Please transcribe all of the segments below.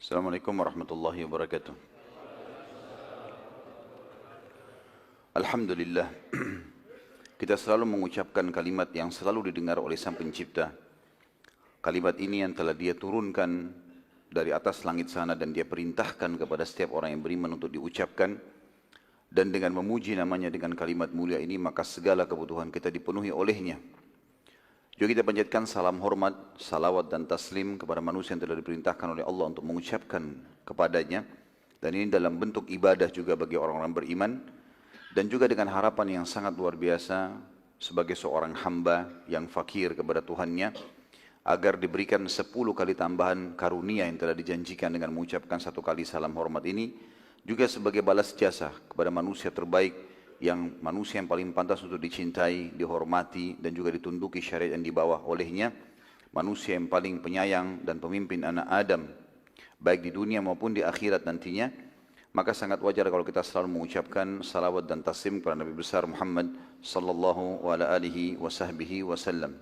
Assalamualaikum warahmatullahi wabarakatuh. Alhamdulillah, kita selalu mengucapkan kalimat yang selalu didengar oleh Sang Pencipta. Kalimat ini yang telah Dia turunkan dari atas langit sana dan Dia perintahkan kepada setiap orang yang beriman untuk diucapkan. Dan dengan memuji namanya dengan kalimat mulia ini, maka segala kebutuhan kita dipenuhi olehnya. Juga kita panjatkan salam hormat, salawat dan taslim kepada manusia yang telah diperintahkan oleh Allah untuk mengucapkan kepadanya. Dan ini dalam bentuk ibadah juga bagi orang-orang beriman. Dan juga dengan harapan yang sangat luar biasa sebagai seorang hamba yang fakir kepada Tuhannya, agar diberikan 10 kali tambahan karunia yang telah dijanjikan dengan mengucapkan 1 kali salam hormat ini. Juga sebagai balas jasa kepada manusia terbaik, yang manusia yang paling pantas untuk dicintai, dihormati dan juga ditunduki syariat yang dibawa olehnya, manusia yang paling penyayang dan pemimpin anak Adam baik di dunia maupun di akhirat nantinya. Maka sangat wajar kalau kita selalu mengucapkan salawat dan taslim kepada Nabi besar Muhammad sallallahu alaihi wasallam.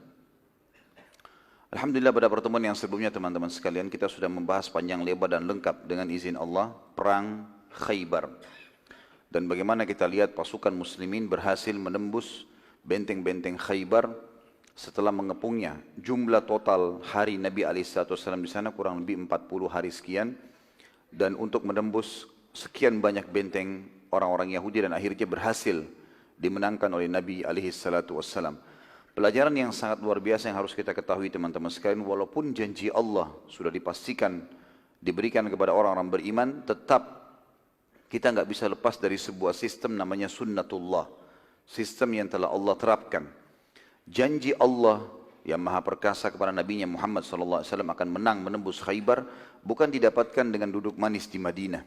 Alhamdulillah, pada pertemuan yang sebelumnya teman-teman sekalian, kita sudah membahas panjang lebar dan lengkap dengan izin Allah perang Khaybar. Dan bagaimana kita lihat pasukan muslimin berhasil menembus benteng-benteng Khaybar setelah mengepungnya. Jumlah total hari Nabi SAW di sana kurang lebih 40 hari sekian. Dan untuk menembus sekian banyak benteng orang-orang Yahudi, dan akhirnya berhasil dimenangkan oleh Nabi SAW. Pelajaran yang sangat luar biasa yang harus kita ketahui teman-teman sekalian, walaupun janji Allah sudah dipastikan diberikan kepada orang-orang beriman, tetap kita nggak bisa lepas dari sebuah sistem namanya sunnatullah. Sistem yang telah Allah terapkan. Janji Allah yang maha perkasa kepada Nabi Muhammad SAW akan menang menembus Khaybar bukan didapatkan dengan duduk manis di Madinah.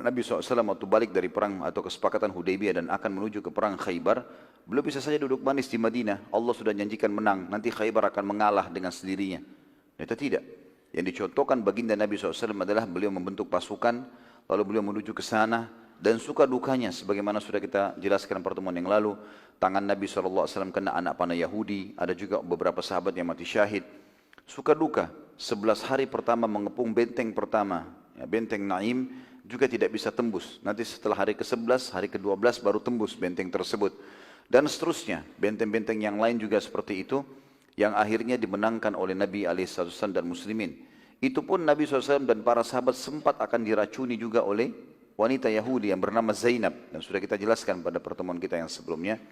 Nabi SAW waktu balik dari perang atau kesepakatan Hudaybiyah dan akan menuju ke perang Khaybar, belum bisa saja duduk manis di Madinah. Allah sudah janjikan menang, nanti Khaybar akan mengalah dengan sendirinya. Ternyata tidak. Yang dicontohkan baginda Nabi SAW adalah beliau membentuk pasukan, lalu beliau menuju ke sana, dan suka dukanya sebagaimana sudah kita jelaskan pertemuan yang lalu, tangan Nabi SAW kena anak panah Yahudi, ada juga beberapa sahabat yang mati syahid. Suka duka, 11 hari pertama mengepung benteng pertama, ya, benteng Naim, juga tidak bisa tembus. Nanti setelah hari ke-11, hari ke-12 baru tembus benteng tersebut. Dan seterusnya, benteng-benteng yang lain juga seperti itu, yang akhirnya dimenangkan oleh Nabi SAW dan muslimin. Itu pun Nabi SAW dan para sahabat sempat akan diracuni juga oleh wanita Yahudi yang bernama Zainab. Dan sudah kita jelaskan pada pertemuan kita yang sebelumnya.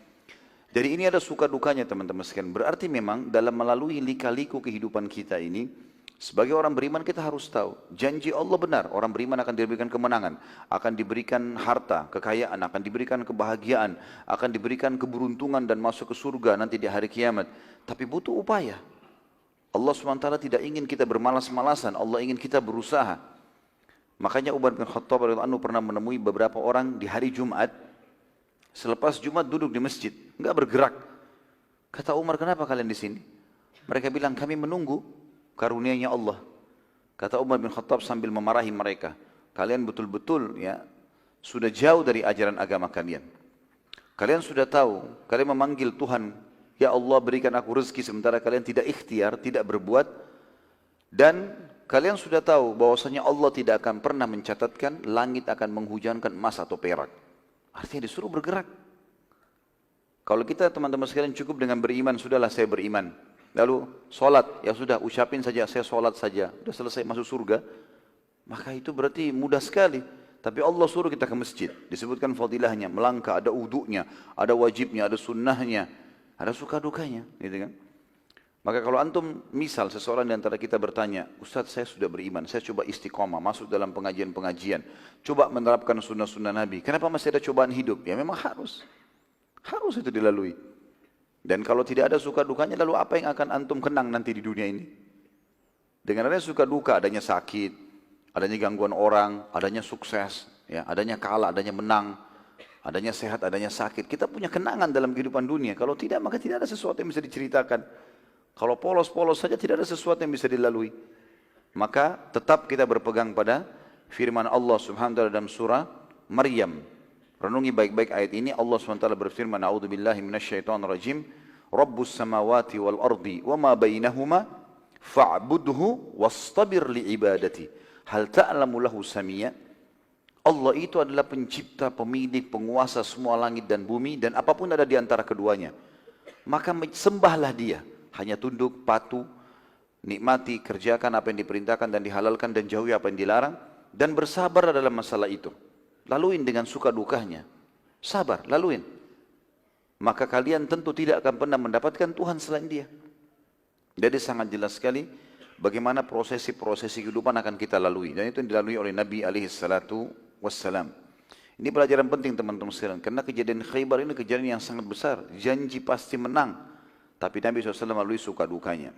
Jadi ini ada suka dukanya teman-teman sekalian. Berarti memang dalam melalui lika-liku kehidupan kita ini, sebagai orang beriman kita harus tahu, janji Allah benar. Orang beriman akan diberikan kemenangan, akan diberikan harta, kekayaan, akan diberikan kebahagiaan, akan diberikan keberuntungan dan masuk ke surga nanti di hari kiamat. Tapi butuh upaya. Allah SWT tidak ingin kita bermalas-malasan, Allah ingin kita berusaha. Makanya Umar bin Khattab radhiyallahu anhu pernah menemui beberapa orang di hari Jumat, selepas Jumat duduk di masjid, enggak bergerak. Kata Umar, kenapa kalian di sini? Mereka bilang, kami menunggu karunia-Nya Allah. Kata Umar bin Khattab sambil memarahi mereka, kalian betul-betul ya sudah jauh dari ajaran agama kalian. Kalian sudah tahu, kalian memanggil Tuhan, ya Allah berikan aku rezeki, sementara kalian tidak ikhtiar, tidak berbuat. Dan kalian sudah tahu bahwasanya Allah tidak akan pernah mencatatkan langit akan menghujankan emas atau perak. Artinya disuruh bergerak. Kalau kita teman-teman sekalian cukup dengan beriman, sudahlah saya beriman. Lalu sholat, ya sudah ucapin saja saya sholat saja, sudah selesai masuk surga. Maka itu berarti mudah sekali. Tapi Allah suruh kita ke masjid, disebutkan fadilahnya, melangkah, ada wudunya, ada wajibnya, ada sunnahnya. Ada suka dukanya, gitu kan? Maka kalau antum, misal seseorang di antara kita bertanya, Ustaz saya sudah beriman, saya coba istiqomah, masuk dalam pengajian-pengajian, coba menerapkan sunnah-sunnah Nabi, kenapa masih ada cobaan hidup? Ya memang harus itu dilalui. Dan kalau tidak ada suka dukanya, lalu apa yang akan antum kenang nanti di dunia ini? Dengan adanya suka duka, adanya sakit, adanya gangguan orang, adanya sukses, ya, adanya kalah, adanya menang, adanya sehat, adanya sakit. Kita punya kenangan dalam kehidupan dunia. Kalau tidak, maka tidak ada sesuatu yang bisa diceritakan. Kalau polos-polos saja tidak ada sesuatu yang bisa dilalui. Maka tetap kita berpegang pada firman Allah Subhanahu wa taala dalam surah Maryam. Renungi baik-baik ayat ini. Allah Subhanahu wa taala berfirman, A'udzubillahi minasyaitonirrajim. Rabbus samawati wal ardi wa ma bainahuma fa'budhu wastabir li'ibadati. Hal ta'lamu lahu samia? Allah itu adalah pencipta, pemilik, penguasa semua langit dan bumi dan apapun ada di antara keduanya. Maka sembahlah dia, hanya tunduk, patuh, nikmati, kerjakan apa yang diperintahkan dan dihalalkan dan jauhi apa yang dilarang dan bersabar dalam masalah itu. Laluin dengan suka dukanya. Sabar, laluin. Maka kalian tentu tidak akan pernah mendapatkan Tuhan selain dia. Jadi sangat jelas sekali bagaimana prosesi-prosesi kehidupan akan kita lalui. Dan itu yang dilalui oleh Nabi SAW. Ini pelajaran penting teman-teman sekalian. Karena kejadian Khaybar ini kejadian yang sangat besar. Janji pasti menang. Tapi Nabi SAW melalui suka dukanya.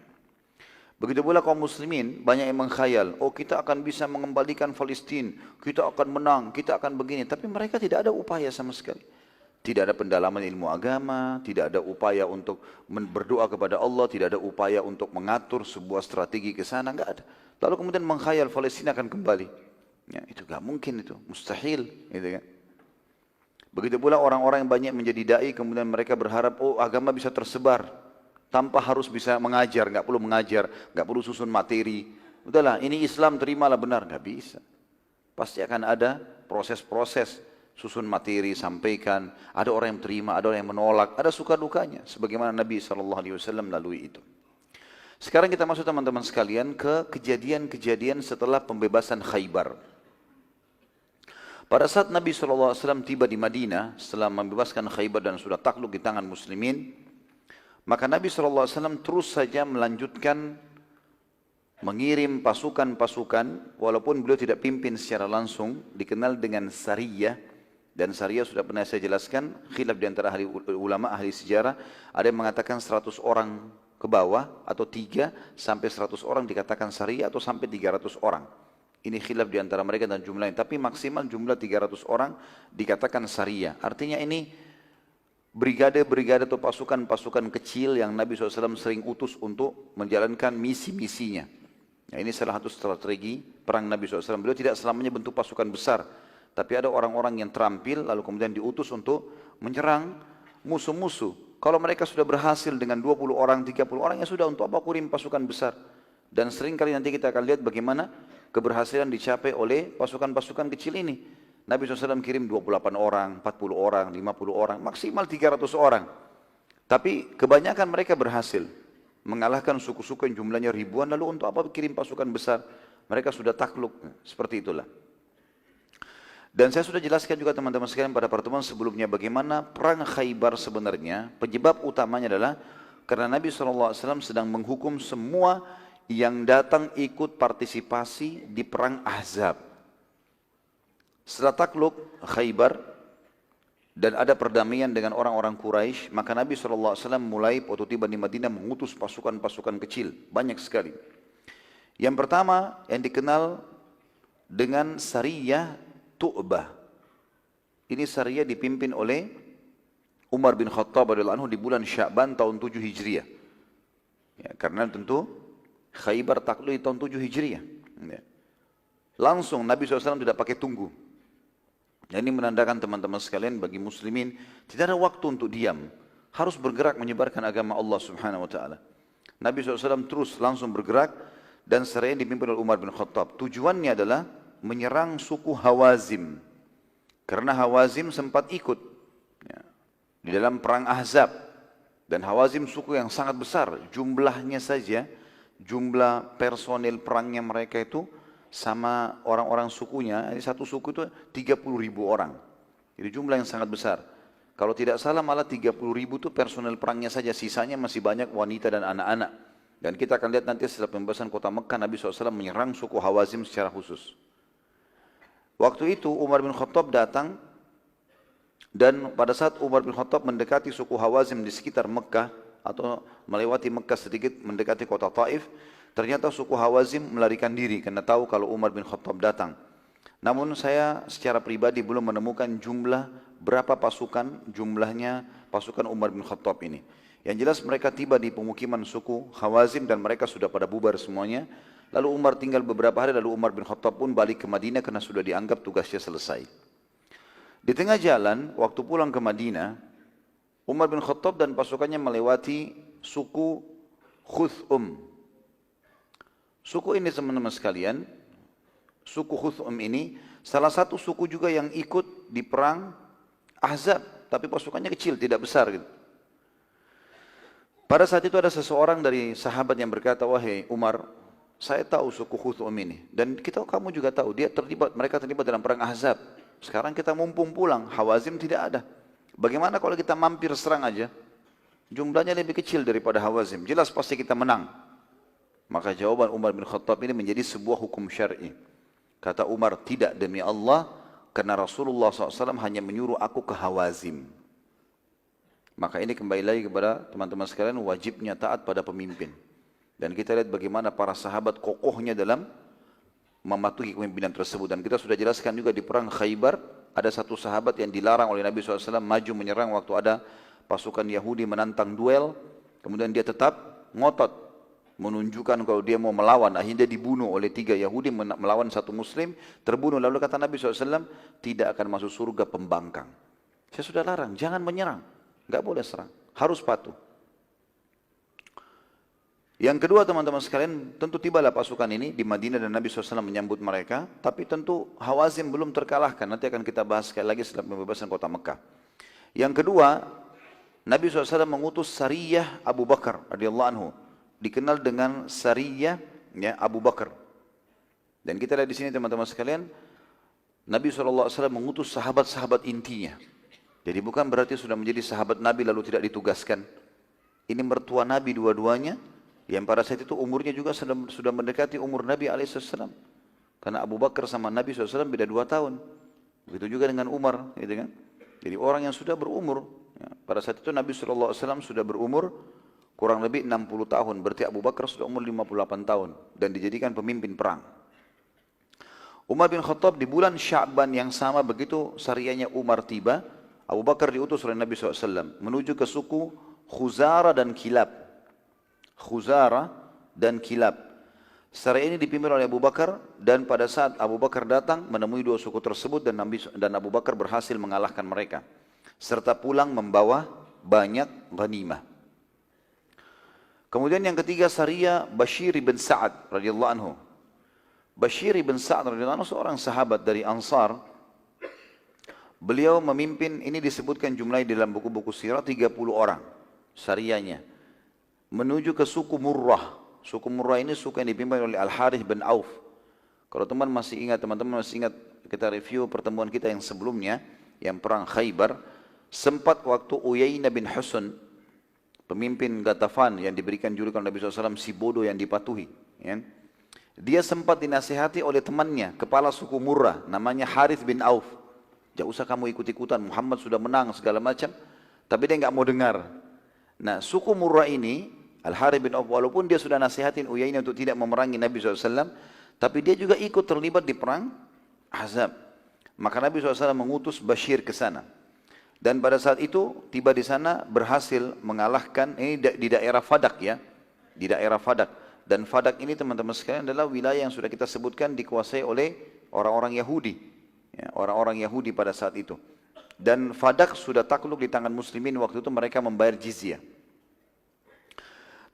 Begitu pula kaum muslimin banyak yang mengkhayal. Oh kita akan bisa mengembalikan Palestina. Kita akan menang, kita akan begini. Tapi mereka tidak ada upaya sama sekali. Tidak ada pendalaman ilmu agama, tidak ada upaya untuk berdoa kepada Allah, tidak ada upaya untuk mengatur sebuah strategi ke sana, enggak ada. Lalu kemudian mengkhayal Palestina akan kembali. Ya, itu enggak mungkin itu, mustahil, gitu kan. Begitu pula orang-orang yang banyak menjadi dai kemudian mereka berharap oh agama bisa tersebar tanpa harus bisa mengajar, enggak perlu mengajar, enggak perlu susun materi. Udahlah, ini Islam terimalah benar, enggak bisa. Pasti akan ada proses-proses. Susun materi, sampaikan, ada orang yang terima, ada orang yang menolak, ada suka dukanya. Sebagaimana Nabi SAW lalui itu. Sekarang kita masuk teman-teman sekalian ke kejadian-kejadian setelah pembebasan Khaybar. Pada saat Nabi SAW tiba di Madinah, setelah membebaskan Khaybar dan sudah takluk di tangan muslimin, maka Nabi SAW terus saja melanjutkan mengirim pasukan-pasukan, walaupun beliau tidak pimpin secara langsung, dikenal dengan Sariyah. Dan Sariyah sudah pernah saya jelaskan, khilaf di antara ahli ulama, ahli sejarah, ada yang mengatakan 100 orang ke bawah, atau 3 sampai 100 orang dikatakan Sariyah, atau sampai 300 orang. Ini khilaf di antara mereka dan jumlahnya, tapi maksimal jumlah 300 orang dikatakan Sariyah. Artinya ini brigade-brigade atau pasukan-pasukan kecil yang Nabi SAW sering utus untuk menjalankan misi-misinya. Nah, ini salah satu strategi perang Nabi SAW. Beliau tidak selamanya bentuk pasukan besar, tapi ada orang-orang yang terampil lalu kemudian diutus untuk menyerang musuh-musuh. Kalau mereka sudah berhasil dengan 20 orang, 30 orang, ya sudah, untuk apa kirim pasukan besar. Dan sering kali nanti kita akan lihat bagaimana keberhasilan dicapai oleh pasukan-pasukan kecil ini. Nabi SAW kirim 28 orang, 40 orang, 50 orang, maksimal 300 orang. Tapi kebanyakan mereka berhasil mengalahkan suku-suku yang jumlahnya ribuan, lalu untuk apa kirim pasukan besar? Mereka sudah takluk, seperti itulah. Dan saya sudah jelaskan juga teman-teman sekalian pada pertemuan sebelumnya bagaimana perang Khaybar sebenarnya penyebab utamanya adalah karena Nabi SAW sedang menghukum semua yang datang ikut partisipasi di perang Ahzab. Setelah takluk Khaybar dan ada perdamaian dengan orang-orang Quraisy, maka Nabi SAW mulai waktu tiba di Madinah mengutus pasukan-pasukan kecil, banyak sekali. Yang pertama yang dikenal dengan Sariyah Tu'bah. Ini Sariyah dipimpin oleh Umar bin Khattab radhiyallahu anhu di bulan Sya'ban tahun 7 Hijriah. Ya, karena tentu Khaybar takluk di tahun 7 Hijriah. Ya. Langsung Nabi SAW tidak pakai tunggu. Dan ini menandakan teman-teman sekalian bagi muslimin tidak ada waktu untuk diam. Harus bergerak menyebarkan agama Allah Subhanahu wa taala. Nabi SAW terus langsung bergerak dan Sariyah dipimpin oleh Umar bin Khattab. Tujuannya adalah menyerang suku Hawazim. Karena Hawazim sempat ikut ya, di dalam perang Ahzab. Dan Hawazim suku yang sangat besar. Jumlahnya saja, jumlah personil perangnya mereka itu sama orang-orang sukunya. Ini satu suku itu 30.000 orang. Jadi jumlah yang sangat besar. Kalau tidak salah malah 30.000 itu personil perangnya saja. Sisanya masih banyak wanita dan anak-anak. Dan kita akan lihat nanti setelah pembebasan kota Mekah, Nabi SAW menyerang suku Hawazim secara khusus. Waktu itu Umar bin Khattab datang dan pada saat Umar bin Khattab mendekati suku Hawazim di sekitar Mekah atau melewati Mekah sedikit mendekati kota Taif, ternyata suku Hawazim melarikan diri karena tahu kalau Umar bin Khattab datang. Namun saya secara pribadi belum menemukan jumlah berapa pasukan jumlahnya pasukan Umar bin Khattab ini. Yang jelas mereka tiba di pemukiman suku Hawazim dan mereka sudah pada bubar semuanya. Lalu Umar tinggal beberapa hari, lalu Umar bin Khattab pun balik ke Madinah karena sudah dianggap tugasnya selesai. Di tengah jalan, waktu pulang ke Madinah, Umar bin Khattab dan pasukannya melewati suku Khuthum. Suku ini teman-teman sekalian, Suku Khuthum ini salah satu suku juga yang ikut di perang Ahzab, tapi pasukannya kecil, tidak besar gitu. Pada saat itu ada seseorang dari sahabat yang berkata, wahai Umar, saya tahu suku Khuthum ini, dan kamu juga tahu, mereka terlibat dalam perang Ahzab. Sekarang kita mumpung pulang, Hawazim tidak ada. Bagaimana kalau kita mampir serang aja? Jumlahnya lebih kecil daripada Hawazim, jelas pasti kita menang. Maka jawaban Umar bin Khattab ini menjadi sebuah hukum syar'i. Kata Umar, tidak demi Allah, karena Rasulullah SAW hanya menyuruh aku ke Hawazim. Maka ini kembali lagi kepada teman-teman sekalian, wajibnya taat pada pemimpin. Dan kita lihat bagaimana para sahabat kokohnya dalam mematuhi kepemimpinan tersebut. Dan kita sudah jelaskan juga di perang Khaybar, ada satu sahabat yang dilarang oleh Nabi SAW maju menyerang waktu ada pasukan Yahudi menantang duel. Kemudian dia tetap ngotot, menunjukkan kalau dia mau melawan. Akhirnya dibunuh oleh 3 Yahudi melawan 1 Muslim, terbunuh. Lalu kata Nabi SAW, tidak akan masuk surga pembangkang. Saya sudah larang, jangan menyerang. Enggak boleh serang, harus patuh. Yang kedua teman-teman sekalian, tentu tibalah pasukan ini di Madinah dan Nabi SAW menyambut mereka. Tapi tentu Hawazim belum terkalahkan, nanti akan kita bahas sekali lagi setelah pembebasan kota Mekah. Yang kedua, Nabi SAW mengutus Sariyah Abu Bakar radhiyallahu anhu, dikenal dengan Sariyah ya, Abu Bakar. Dan kita lihat di sini teman-teman sekalian, Nabi SAW mengutus sahabat-sahabat intinya. Jadi bukan berarti sudah menjadi sahabat Nabi lalu tidak ditugaskan. Ini mertua Nabi dua-duanya, yang pada saat itu umurnya juga sudah mendekati umur Nabi SAW. Karena Abu Bakar sama Nabi SAW beda 2 tahun. Begitu juga dengan Umar, gitu kan? Jadi orang yang sudah berumur. Ya, pada saat itu Nabi SAW sudah berumur kurang lebih 60 tahun. Berarti Abu Bakar sudah umur 58 tahun. Dan dijadikan pemimpin perang. Umar bin Khattab di bulan Sya'ban yang sama begitu Sariyahnya Umar tiba, Abu Bakar diutus oleh Nabi SAW menuju ke suku Khuzara dan Kilab. Khuzara dan Kilab. Sariyah ini dipimpin oleh Abu Bakar, dan pada saat Abu Bakar datang menemui 2 suku tersebut, dan Abu Bakar berhasil mengalahkan mereka. Serta pulang membawa banyak ghanimah. Kemudian yang ketiga Sariyah Bashir bin Sa'ad radhiyallahu anhu. Bashir bin Sa'ad radhiyallahu anhu seorang sahabat dari Ansar. Beliau memimpin, ini disebutkan jumlahnya dalam buku-buku sirah 30 orang sariyahnya, menuju ke suku Murrah. Suku Murrah ini suku yang dipimpin oleh Al-Harith bin Auf. Kalau teman-teman masih ingat kita review pertemuan kita yang sebelumnya, yang perang Khaybar, sempat waktu Uyainah bin Husn, pemimpin Ghatafan yang diberikan julukan Nabi SAW si bodoh yang dipatuhi, ya. Dia sempat dinasihati oleh temannya, kepala suku Murrah, namanya Harith bin Auf. Jangan usah kamu ikut-ikutan, Muhammad sudah menang segala macam. Tapi dia enggak mau dengar. Nah, suku Murrah ini, Al-Harith bin Auf, walaupun dia sudah nasihatin Uyainah untuk tidak memerangi Nabi SAW, tapi dia juga ikut terlibat di perang Ahzab. Maka Nabi SAW mengutus Bashir ke sana. Dan pada saat itu, tiba di sana berhasil mengalahkan, ini di daerah Fadak ya. Di daerah Fadak. Dan Fadak ini teman-teman sekalian adalah wilayah yang sudah kita sebutkan dikuasai oleh orang-orang Yahudi. Ya, orang-orang Yahudi pada saat itu. Dan Fadak sudah takluk di tangan muslimin, waktu itu mereka membayar jizyah.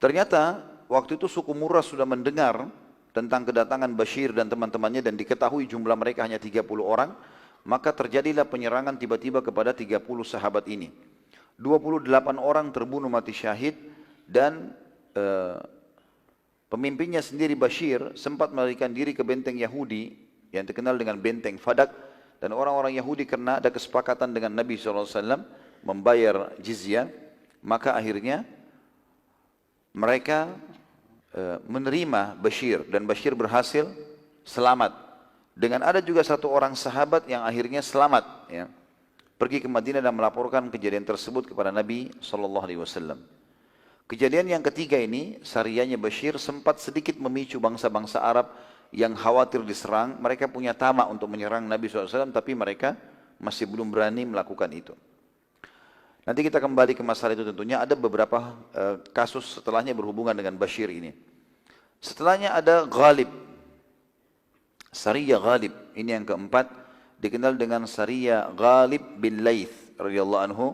Ternyata waktu itu suku Murrah sudah mendengar tentang kedatangan Bashir dan teman-temannya, dan diketahui jumlah mereka hanya 30 orang, maka terjadilah penyerangan tiba-tiba kepada 30 sahabat ini. 28 orang terbunuh mati syahid, dan pemimpinnya sendiri Bashir sempat melarikan diri ke benteng Yahudi yang terkenal dengan benteng Fadak. Dan orang-orang Yahudi karena ada kesepakatan dengan Nabi SAW membayar jizyah, maka akhirnya mereka menerima Bashir, dan Bashir berhasil selamat. Dengan ada juga 1 orang sahabat yang akhirnya selamat, ya, pergi ke Madinah dan melaporkan kejadian tersebut kepada Nabi SAW. Kejadian yang ketiga ini, sariyahnya Bashir sempat sedikit memicu bangsa-bangsa Arab yang khawatir diserang. Mereka punya tamak untuk menyerang Nabi SAW, tapi mereka masih belum berani melakukan itu. Nanti kita kembali ke masalah itu tentunya. Ada beberapa kasus setelahnya berhubungan dengan Bashir ini. Setelahnya ada Ghalib. Sariyah Ghalib. Ini yang keempat. Dikenal dengan Sariyah Ghalib bin Laith radhiyallahu anhu.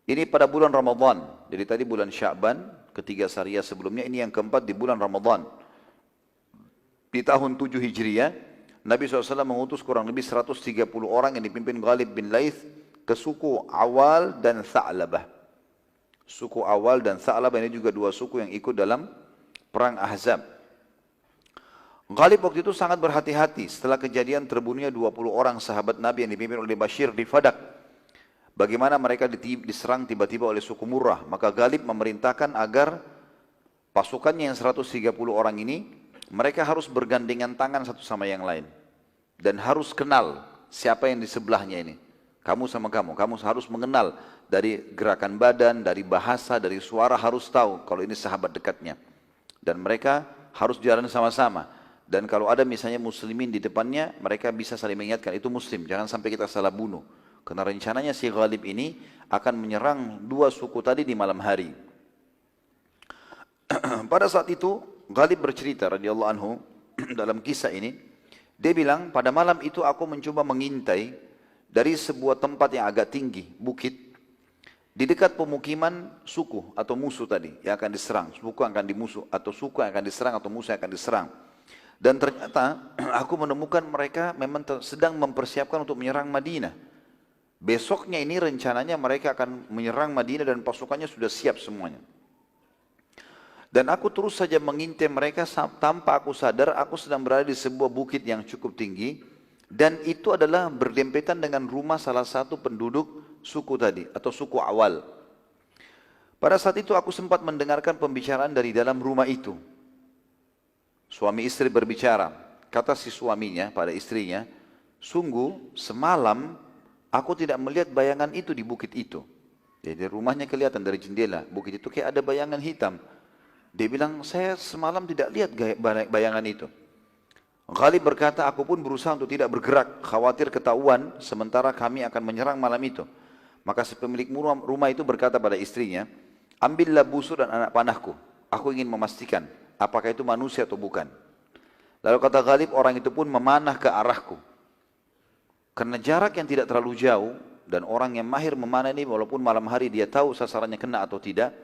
Ini pada bulan Ramadan. Jadi tadi bulan Sya'ban, ketiga Sariyah sebelumnya. Ini yang keempat di bulan Ramadan. Di tahun 7 Hijriah, Nabi SAW mengutus kurang lebih 130 orang yang dipimpin Ghalib bin Laith ke suku Awal dan Tha'labah. Suku Awal dan Tha'labah ini juga dua suku yang ikut dalam perang Ahzab. Ghalib waktu itu sangat berhati-hati setelah kejadian terbunuhnya 20 orang sahabat Nabi yang dipimpin oleh Bashir di Fadak. Bagaimana mereka diserang tiba-tiba oleh suku Murrah. Maka Ghalib memerintahkan agar pasukannya yang 130 orang ini, mereka harus bergandengan tangan satu sama yang lain. Dan harus kenal siapa yang di sebelahnya ini. Kamu sama kamu harus mengenal dari gerakan badan, dari bahasa, dari suara, harus tahu kalau ini sahabat dekatnya. Dan mereka harus jalan sama-sama. Dan kalau ada misalnya muslimin di depannya, mereka bisa saling mengingatkan, itu muslim, jangan sampai kita salah bunuh. Karena rencananya si Ghalib ini akan menyerang dua suku tadi di malam hari. Pada saat itu, Ghalib bercerita radhiyallahu anhu dalam kisah ini, dia bilang, pada malam itu aku mencoba mengintai dari sebuah tempat yang agak tinggi, bukit, di dekat pemukiman suku atau musuh tadi yang akan diserang, suku yang akan dimusuh, atau suku yang akan diserang, atau musuh yang akan diserang. Dan ternyata aku menemukan mereka memang sedang mempersiapkan untuk menyerang Madinah. Besoknya ini rencananya mereka akan menyerang Madinah dan pasukannya sudah siap semuanya. Dan aku terus saja mengintai mereka tanpa aku sadar aku sedang berada di sebuah bukit yang cukup tinggi. Dan itu adalah berdempetan dengan rumah salah satu penduduk suku tadi atau suku Awal. Pada saat itu aku sempat mendengarkan pembicaraan dari dalam rumah itu. Suami istri berbicara, kata si suaminya pada istrinya, sungguh semalam aku tidak melihat bayangan itu di bukit itu. Jadi rumahnya kelihatan dari jendela, bukit itu kayak ada bayangan hitam. Dia bilang, saya semalam tidak lihat bayangan itu. Ghalib berkata, aku pun berusaha untuk tidak bergerak, khawatir ketahuan, sementara kami akan menyerang malam itu. Maka si pemilik rumah itu berkata pada istrinya, ambillah busur dan anak panahku, aku ingin memastikan apakah itu manusia atau bukan. Lalu kata Ghalib, orang itu pun memanah ke arahku. Karena jarak yang tidak terlalu jauh, dan orang yang mahir memanah ini walaupun malam hari dia tahu sasarannya kena atau tidak,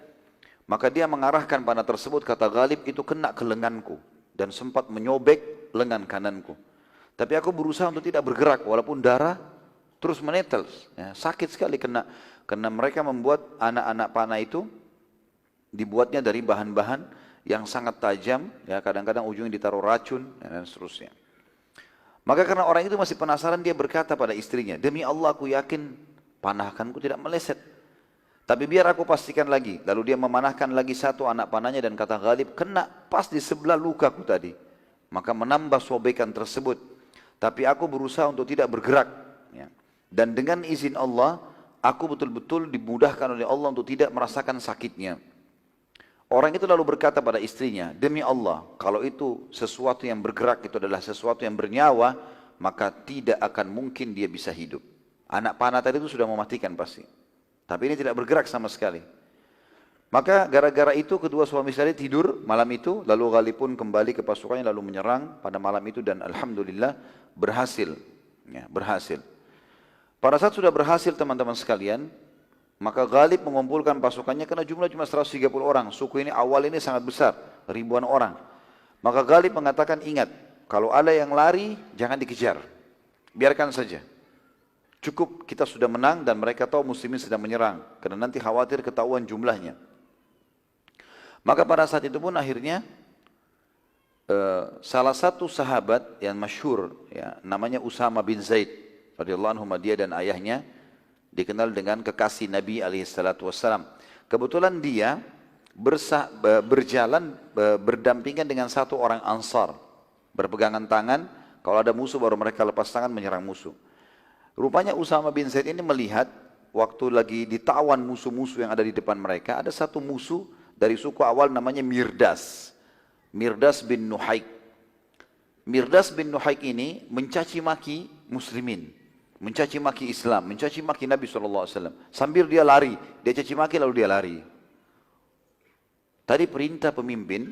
maka dia mengarahkan panah tersebut, kata Ghalib, itu kena ke lenganku dan sempat menyobek lengan kananku. Tapi aku berusaha untuk tidak bergerak walaupun darah terus menetes. Ya, sakit sekali karena mereka membuat anak-anak panah itu dibuatnya dari bahan-bahan yang sangat tajam, ya kadang-kadang ujungnya ditaruh racun dan seterusnya. Maka karena orang itu masih penasaran, dia berkata pada istrinya, demi Allah aku yakin panahkanku tidak meleset. Tapi biar aku pastikan lagi. Lalu dia memanahkan lagi satu anak panahnya dan kata Ghalib, kena pas di sebelah lukaku tadi. Maka menambah sobekan tersebut. Tapi aku berusaha untuk tidak bergerak. Ya. Dan dengan izin Allah, aku betul-betul dimudahkan oleh Allah untuk tidak merasakan sakitnya. Orang itu lalu berkata pada istrinya, demi Allah, kalau itu sesuatu yang bergerak, itu adalah sesuatu yang bernyawa, maka tidak akan mungkin dia bisa hidup. Anak panah tadi itu sudah mematikan pasti. Tapi ini tidak bergerak sama sekali. Maka gara-gara itu kedua suami istri tidur malam itu, lalu Ghalib pun kembali ke pasukannya lalu menyerang pada malam itu dan alhamdulillah berhasil. Ya, berhasil. Pada saat sudah berhasil teman-teman sekalian, maka Ghalib mengumpulkan pasukannya karena jumlah cuma 130 orang. Suku ini awal ini sangat besar, ribuan orang. Maka Ghalib mengatakan, ingat, kalau ada yang lari jangan dikejar. Biarkan saja. Cukup kita sudah menang dan mereka tahu muslimin sedang menyerang. Karena nanti khawatir ketahuan jumlahnya. Maka pada saat itu pun akhirnya salah satu sahabat yang masyhur, ya, namanya Usama bin Zaid radhiyallahu anhu, dia dan ayahnya dikenal dengan kekasih Nabi SAW. Kebetulan dia berjalan berdampingan dengan satu orang Ansar. Berpegangan tangan, kalau ada musuh baru mereka lepas tangan menyerang musuh. Rupanya Usama bin Zaid ini melihat waktu lagi ditawan musuh-musuh yang ada di depan mereka, ada satu musuh dari suku awal namanya Mirdas. Mirdas bin Nuhaik. Mirdas bin Nuhaik ini mencaci maki muslimin. Mencaci maki Islam, mencaci maki Nabi SAW. Sambil dia lari, dia caci maki lalu dia lari. Tadi perintah pemimpin,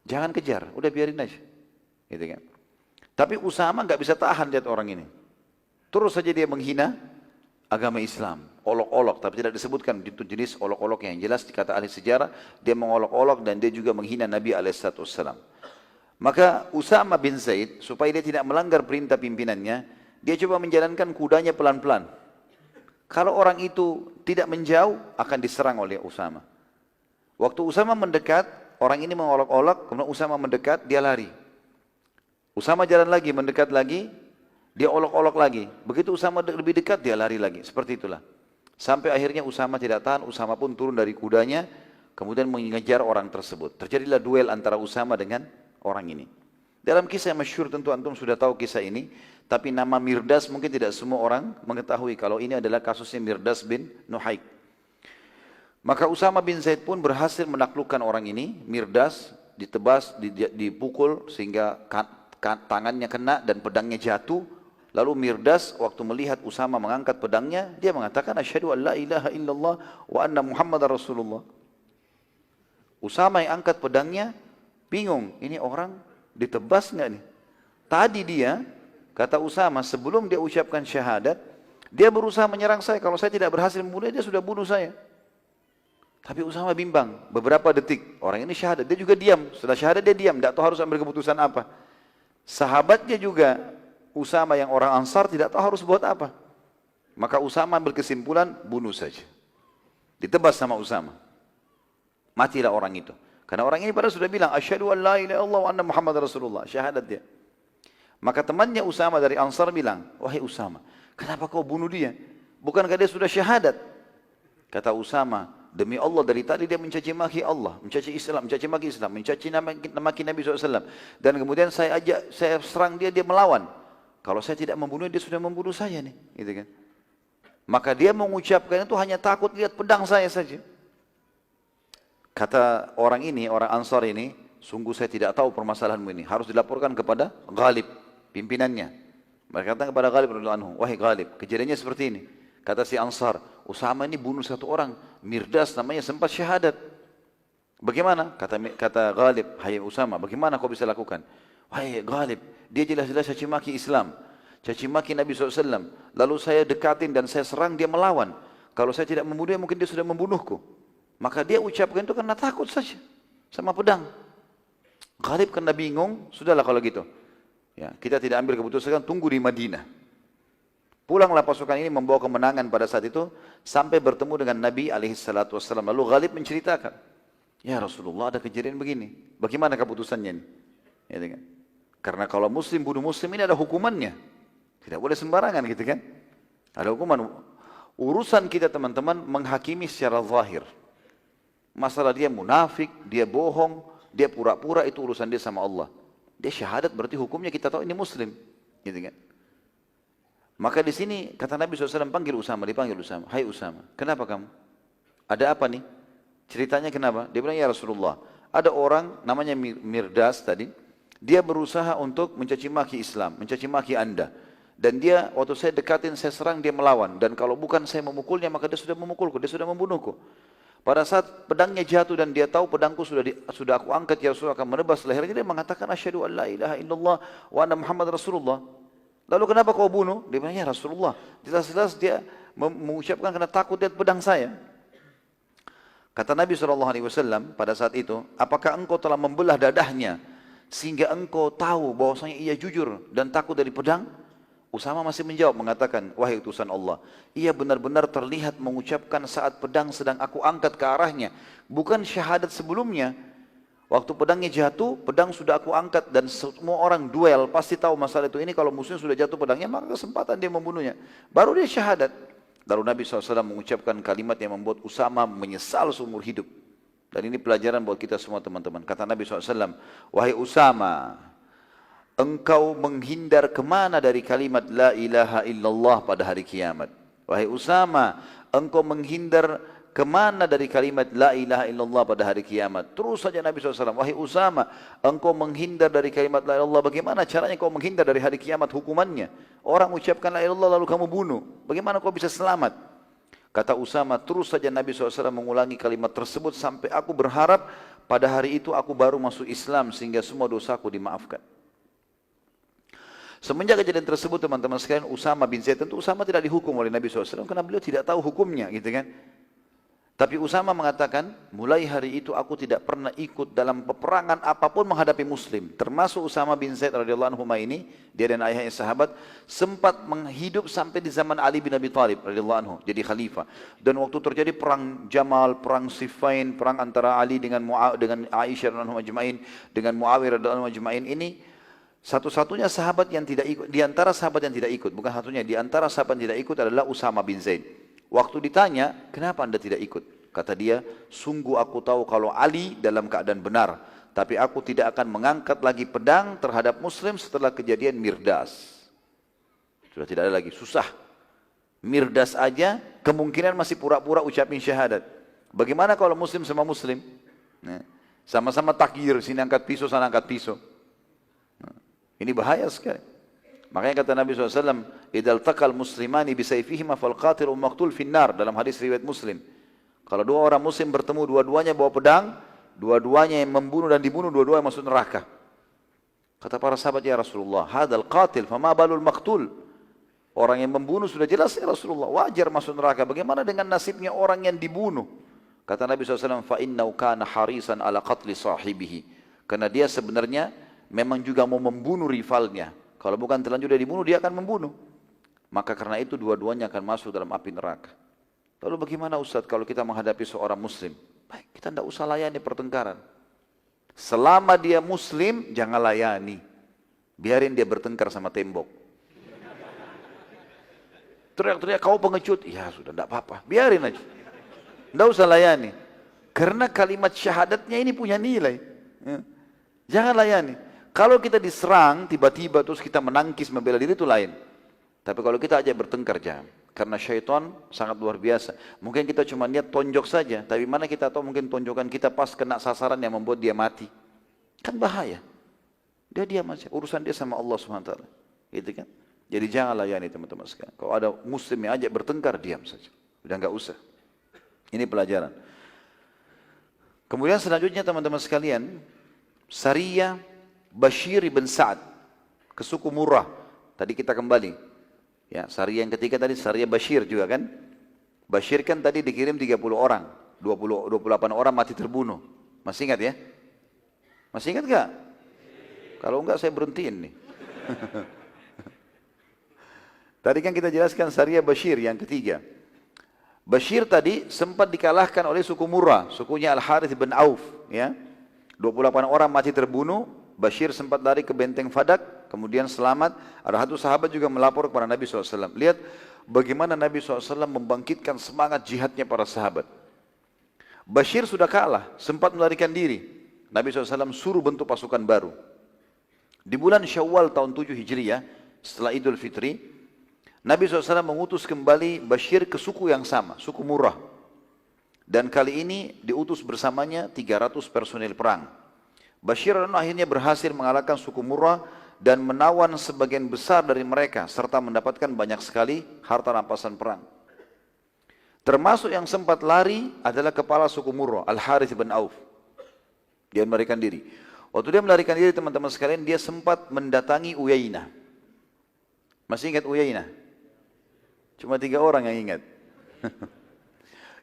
jangan kejar, udah biarin aja. Gitu kan. Tapi Usama nggak bisa tahan lihat orang ini. Terus saja dia menghina agama Islam, olok-olok, tapi tidak disebutkan itu jenis olok-olok yang jelas. Dikata ahli sejarah, dia mengolok-olok dan dia juga menghina Nabi SAW. Maka Usama bin Zaid, supaya dia tidak melanggar perintah pimpinannya, dia coba menjalankan kudanya pelan-pelan. Kalau orang itu tidak menjauh, akan diserang oleh Usama. Waktu Usama mendekat, orang ini mengolok-olok, kemudian Usama mendekat, dia lari. Usama jalan lagi, mendekat lagi, dia olok-olok lagi. Begitu Usama lebih dekat, dia lari lagi. Seperti itulah. Sampai akhirnya Usama tidak tahan, Usama pun turun dari kudanya, kemudian mengejar orang tersebut. Terjadilah duel antara Usama dengan orang ini. Dalam kisah yang masyhur, tentu antum sudah tahu kisah ini, tapi nama Mirdas mungkin tidak semua orang mengetahui kalau ini adalah kasusnya Mirdas bin Nuhaik. Maka Usama bin Zaid pun berhasil menaklukkan orang ini. Mirdas ditebas, dipukul sehingga tangannya kena dan pedangnya jatuh. Lalu Mirdas waktu melihat Usama mengangkat pedangnya, dia mengatakan asyhadu an la ilaha illallah wa anna Muhammadar Rasulullah. Usama yang angkat pedangnya bingung, ini orang ditebas nggak nih? Tadi dia, kata Usama, sebelum dia ucapkan syahadat, dia berusaha menyerang saya. Kalau saya tidak berhasil membunuh dia sudah bunuh saya. Tapi Usama bimbang, beberapa detik, orang ini syahadat, dia juga diam. Setelah syahadat dia diam, tidak tahu harus ambil keputusan apa. Sahabatnya juga, Usama yang orang Ansar tidak tahu harus buat apa. Maka Usama ambil kesimpulan, bunuh saja. Ditebas sama Usama. Matilah orang itu. Karena orang ini padahal sudah bilang, asyhadu an la ilaha illallah wa anna Muhammad Rasulullah. Syahadat dia. Maka temannya Usama dari Ansar bilang, wahai Usama, kenapa kau bunuh dia? Bukankah dia sudah syahadat? Kata Usama, demi Allah dari tadi dia mencaci maki Allah, mencaci Islam, mencaci maki Islam, mencaci maki Nabi SAW. Dan kemudian saya serang dia, dia melawan. Kalau saya tidak membunuh, dia sudah membunuh saya nih. Gitu kan? Maka dia mengucapkan itu hanya takut lihat pedang saya saja. Kata orang ini, orang Ansar ini, sungguh saya tidak tahu permasalahanmu ini. Harus dilaporkan kepada Ghalib, pimpinannya. Mereka kata kepada Ghalib radhiyallahu anhu, wahai Ghalib, kejadiannya seperti ini. Kata si Ansar, Usama ini bunuh satu orang, Mirdas namanya, sempat syahadat. Bagaimana? Kata Ghalib, hai Usama, bagaimana kau bisa lakukan? Wahai Ghalib, dia jelas-jelas caci maki Islam, caci maki Nabi SAW. Lalu saya dekatin dan saya serang, dia melawan. Kalau saya tidak membunuhnya, mungkin dia sudah membunuhku. Maka dia ucapkan itu karena takut saja sama pedang. Ghalib karena bingung, sudahlah kalau gitu. Ya, kita tidak ambil keputusan, tunggu di Madinah. Pulanglah pasukan ini membawa kemenangan pada saat itu sampai bertemu dengan Nabi SAW. Lalu Ghalib menceritakan, ya Rasulullah ada kejadian begini. Bagaimana keputusannya ini? Ya, kan? Karena kalau Muslim bunuh Muslim ini ada hukumannya. Tidak boleh sembarangan gitu kan? Ada hukuman. Urusan kita teman-teman menghakimi secara zahir. Masalah dia munafik, dia bohong, dia pura-pura, itu urusan dia sama Allah. Dia syahadat berarti hukumnya kita tahu ini Muslim, gitu kan? Maka di sini kata Nabi SAW panggil Usama, dipanggil Usama, hai Usama, kenapa kamu? Ada apa nih? Ceritanya kenapa? Dia bilang ya Rasulullah, ada orang namanya Mirdas tadi, dia berusaha untuk mencaci maki Islam, mencaci maki Anda. Dan dia waktu saya dekatin, saya serang, dia melawan. Dan kalau bukan saya memukulnya, maka dia sudah memukulku, dia sudah membunuhku. Pada saat pedangnya jatuh dan dia tahu pedangku sudah aku angkat, ya Rasulullah akan menebas lehernya, dia mengatakan asyhadu an la ilaha illallah wa anna Muhammad Rasulullah. Lalu kenapa kau bunuh? Dia bilang ya Rasulullah, jelas-jelas dia mengucapkan karena takut lihat pedang saya. Kata Nabi SAW pada saat itu, apakah engkau telah membelah dadahnya sehingga engkau tahu bahwasanya ia jujur dan takut dari pedang? Usama masih menjawab mengatakan, wahai utusan Allah, ia benar-benar terlihat mengucapkan saat pedang sedang aku angkat ke arahnya, bukan syahadat sebelumnya. Waktu pedangnya jatuh, pedang sudah aku angkat dan semua orang duel pasti tahu masalah itu. Ini kalau musuhnya sudah jatuh pedangnya, maka kesempatan dia membunuhnya. Baru dia syahadat. Lalu Nabi SAW mengucapkan kalimat yang membuat Usama menyesal seumur hidup. Dan ini pelajaran buat kita semua teman-teman. Kata Nabi SAW, wahai Usama, engkau menghindar kemana dari kalimat la ilaha illallah pada hari kiamat? Wahai Usama, engkau menghindar kemana dari kalimat la ilaha illallah pada hari kiamat? Terus saja Nabi SAW, wahai Usama, engkau menghindar dari kalimat la ilaha illallah, bagaimana caranya kau menghindar dari hari kiamat hukumannya? Orang ucapkan la ilaha illallah lalu kamu bunuh, bagaimana kau bisa selamat? Kata Usama, terus saja Nabi SAW mengulangi kalimat tersebut sampai aku berharap pada hari itu aku baru masuk Islam sehingga semua dosaku dimaafkan. Semenjak kejadian tersebut teman-teman sekalian, Usama bin Zaid, tentu Usama tidak dihukum oleh Nabi SAW karena beliau tidak tahu hukumnya gitu kan. Tapi Usama mengatakan, mulai hari itu aku tidak pernah ikut dalam peperangan apapun menghadapi Muslim. Termasuk Usama bin Zaid radhiyallahu anhu ini, dia dan ayahnya sahabat, sempat menghidup sampai di zaman Ali bin Abi Thalib radhiyallahu anhu, jadi khalifah. Dan waktu terjadi perang Jamal, perang Siffin, perang antara Ali dengan Aisyah radhiyallahu anhu ajma'in, dengan Muawiyah radhiyallahu anhu ajma'in ini, satu-satunya sahabat yang tidak ikut, di antara sahabat yang tidak ikut, bukan satunya, di antara sahabat yang tidak ikut adalah Usama bin Zaid. Waktu ditanya, kenapa anda tidak ikut? Kata dia, sungguh aku tahu kalau Ali dalam keadaan benar. Tapi aku tidak akan mengangkat lagi pedang terhadap Muslim setelah kejadian Mirdas. Sudah tidak ada lagi, susah. Mirdas aja kemungkinan masih pura-pura ucapin syahadat. Bagaimana kalau Muslim sama Muslim? Sama-sama takbir, sini angkat pisau, sana angkat pisau. Ini bahaya sekali. Makanya kata Nabi SAW, idal taqal muslimani bisayfihima fal qatil maqtul finnar, dalam hadis riwayat Muslim. Kalau dua orang Muslim bertemu, dua-duanya bawa pedang, dua-duanya yang membunuh dan dibunuh, dua-duanya masuk neraka. Kata para sahabat, ya Rasulullah, hadal qatil fama balul maqtul. Orang yang membunuh sudah jelas ya Rasulullah, wajar masuk neraka. Bagaimana dengan nasibnya orang yang dibunuh? Kata Nabi SAW, fa innahu kana harisan ala qatli sahibihi. Karena dia sebenarnya memang juga mau membunuh rivalnya. Kalau bukan terlanjur dia dibunuh, dia akan membunuh. Maka karena itu dua-duanya akan masuk dalam api neraka. Lalu bagaimana Ustaz kalau kita menghadapi seorang Muslim? Baik, kita tidak usah layani pertengkaran. Selama dia Muslim, jangan layani. Biarin dia bertengkar sama tembok. Teriak-teriak, kau pengecut. Ya sudah, tidak apa-apa. Biarin aja. Tidak usah layani. Karena kalimat syahadatnya ini punya nilai. Jangan layani. Kalau kita diserang, tiba-tiba terus kita menangkis membela diri itu lain. Tapi kalau kita ajak bertengkar, jangan. Karena syaitan sangat luar biasa. Mungkin kita cuma lihat tonjok saja, tapi mana kita tahu mungkin tonjokan kita pas kena sasaran yang membuat dia mati. Kan bahaya. Dia diam aja, urusan dia sama Allah SWT. Gitu kan? Jadi jangan layani teman-teman sekalian. Kalau ada muslim yang ajak bertengkar, diam saja. Udah enggak usah. Ini pelajaran. Kemudian selanjutnya teman-teman sekalian, Sariyah Bashir ibn Sa'ad ke suku Murrah. Tadi kita kembali. Ya, Sariyah yang ketiga tadi Sariyah Bashir juga kan. Bashir kan tadi dikirim 30 orang, 28 orang mati terbunuh. Masih ingat ya? Masih ingat enggak? Kalau enggak saya berhentiin nih. Tadi kan kita jelaskan Sariyah Bashir yang ketiga. Bashir tadi sempat dikalahkan oleh suku Murrah, sukunya Al-Harith bin Auf, ya. 28 orang mati terbunuh. Bashir sempat lari ke benteng Fadak, kemudian selamat. Ada satu sahabat juga melapor kepada Nabi SAW. Lihat bagaimana Nabi SAW membangkitkan semangat jihadnya para sahabat. Bashir sudah kalah, sempat melarikan diri. Nabi SAW suruh bentuk pasukan baru. Di bulan Syawal tahun 7 Hijriah, setelah Idul Fitri, Nabi SAW mengutus kembali Bashir ke suku yang sama, suku Murrah. Dan kali ini diutus bersamanya 300 personil perang. Bashir akhirnya berhasil mengalahkan suku Murrah dan menawan sebagian besar dari mereka serta mendapatkan banyak sekali harta rampasan perang. Termasuk yang sempat lari adalah kepala suku Murrah, Al-Harith bin Auf. Dia melarikan diri. Waktu dia melarikan diri teman-teman sekalian, dia sempat mendatangi Uyainah. Masih ingat Uyainah? Cuma 3 orang yang ingat.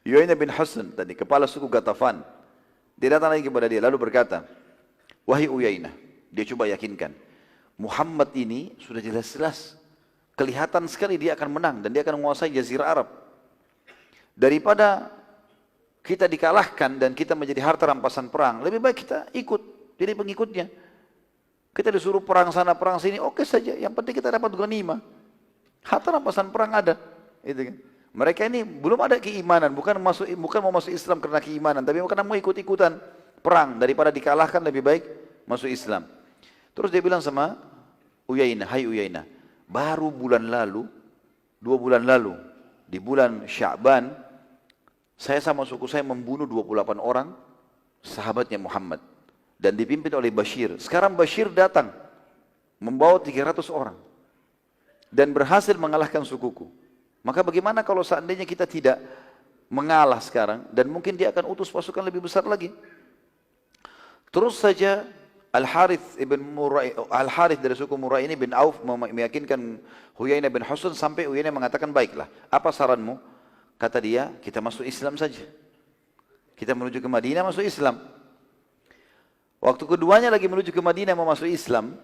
Uyainah bin Hasan tadi, kepala suku Ghatafan. Dia datang lagi kepada dia lalu berkata, wahai Uyainah, dia coba yakinkan, Muhammad ini sudah jelas-jelas kelihatan sekali dia akan menang dan dia akan menguasai Jazirah Arab. Daripada kita dikalahkan dan kita menjadi harta rampasan perang, lebih baik kita ikut jadi pengikutnya. Kita disuruh perang sana perang sini, oke saja, yang penting kita dapat ghanimah. Harta rampasan perang ada, itu kan. Mereka ini belum ada keimanan, bukan mau masuk Islam karena keimanan, tapi karena mau ikut-ikutan perang. Daripada dikalahkan lebih baik masuk Islam. Terus dia bilang sama Uyainah, hai Uyainah, baru bulan lalu, 2 bulan lalu, di bulan Sya'ban, saya sama suku saya membunuh 28 orang sahabatnya Muhammad dan dipimpin oleh Bashir. Sekarang Bashir datang membawa 300 orang dan berhasil mengalahkan sukuku. Maka bagaimana kalau seandainya kita tidak mengalah sekarang dan mungkin dia akan utus pasukan lebih besar lagi. Terus saja Al-Harith dari suku Murrah ini bin Auf meyakinkan Uyainah bin Hasan sampai Uyainah mengatakan, baiklah, apa saranmu? Kata dia, kita masuk Islam saja. Kita menuju ke Madinah masuk Islam. Waktu keduanya lagi menuju ke Madinah mau masuk Islam,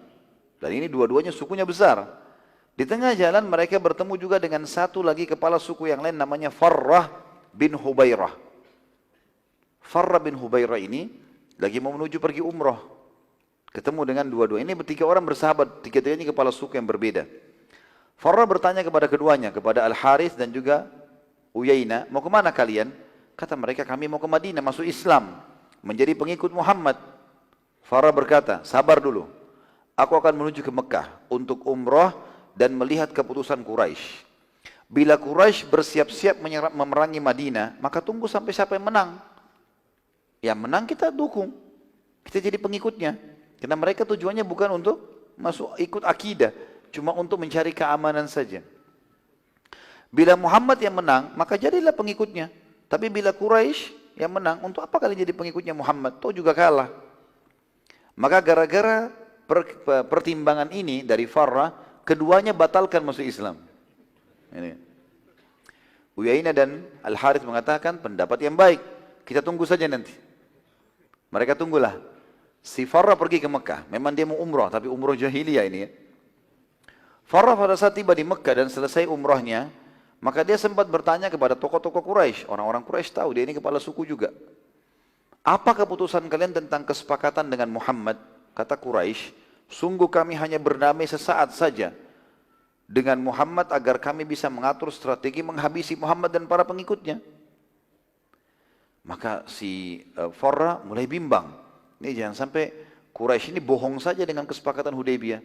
dan ini dua-duanya sukunya besar. Di tengah jalan mereka bertemu juga dengan satu lagi kepala suku yang lain namanya Farrah bin Hubairah. Farrah bin Hubairah ini lagi mau menuju pergi umroh. Ketemu dengan dua-dua. Ini bertiga orang bersahabat, tiga-tiganya kepala suku yang berbeda. Farrah bertanya kepada keduanya, kepada Al-Harith dan juga Uyainah, mau kemana kalian? Kata mereka, kami mau ke Madinah, masuk Islam, menjadi pengikut Muhammad. Farrah berkata, sabar dulu. Aku akan menuju ke Mekah untuk umrah dan melihat keputusan Quraisy. Bila Quraisy bersiap-siap memerangi Madinah, maka tunggu sampai siapa yang menang. Yang menang kita dukung. Kita jadi pengikutnya. Karena mereka tujuannya bukan untuk masuk ikut akidah, cuma untuk mencari keamanan saja. Bila Muhammad yang menang, maka jadilah pengikutnya. Tapi bila Quraisy yang menang, untuk apa kalian jadi pengikutnya Muhammad? Toh juga kalah. Maka gara-gara pertimbangan ini dari Farrah, keduanya batalkan masuk Islam. Ini. Uyainah dan Al-Harith mengatakan pendapat yang baik. Kita tunggu saja nanti. Mereka tunggulah. Si Farrah pergi ke Mekah. Memang dia mau umrah, tapi umrah jahiliyah ini ya. Farrah pada saat tiba di Mekah dan selesai umrahnya, maka dia sempat bertanya kepada tokoh-tokoh Quraisy. Orang-orang Quraisy tahu dia ini kepala suku juga. Apa keputusan kalian tentang kesepakatan dengan Muhammad? Kata Quraisy, sungguh kami hanya berdamai sesaat saja dengan Muhammad agar kami bisa mengatur strategi menghabisi Muhammad dan para pengikutnya. Maka si Farrah mulai bimbang. Ini jangan sampai Quraisy ini bohong saja dengan kesepakatan Hudaybiyah.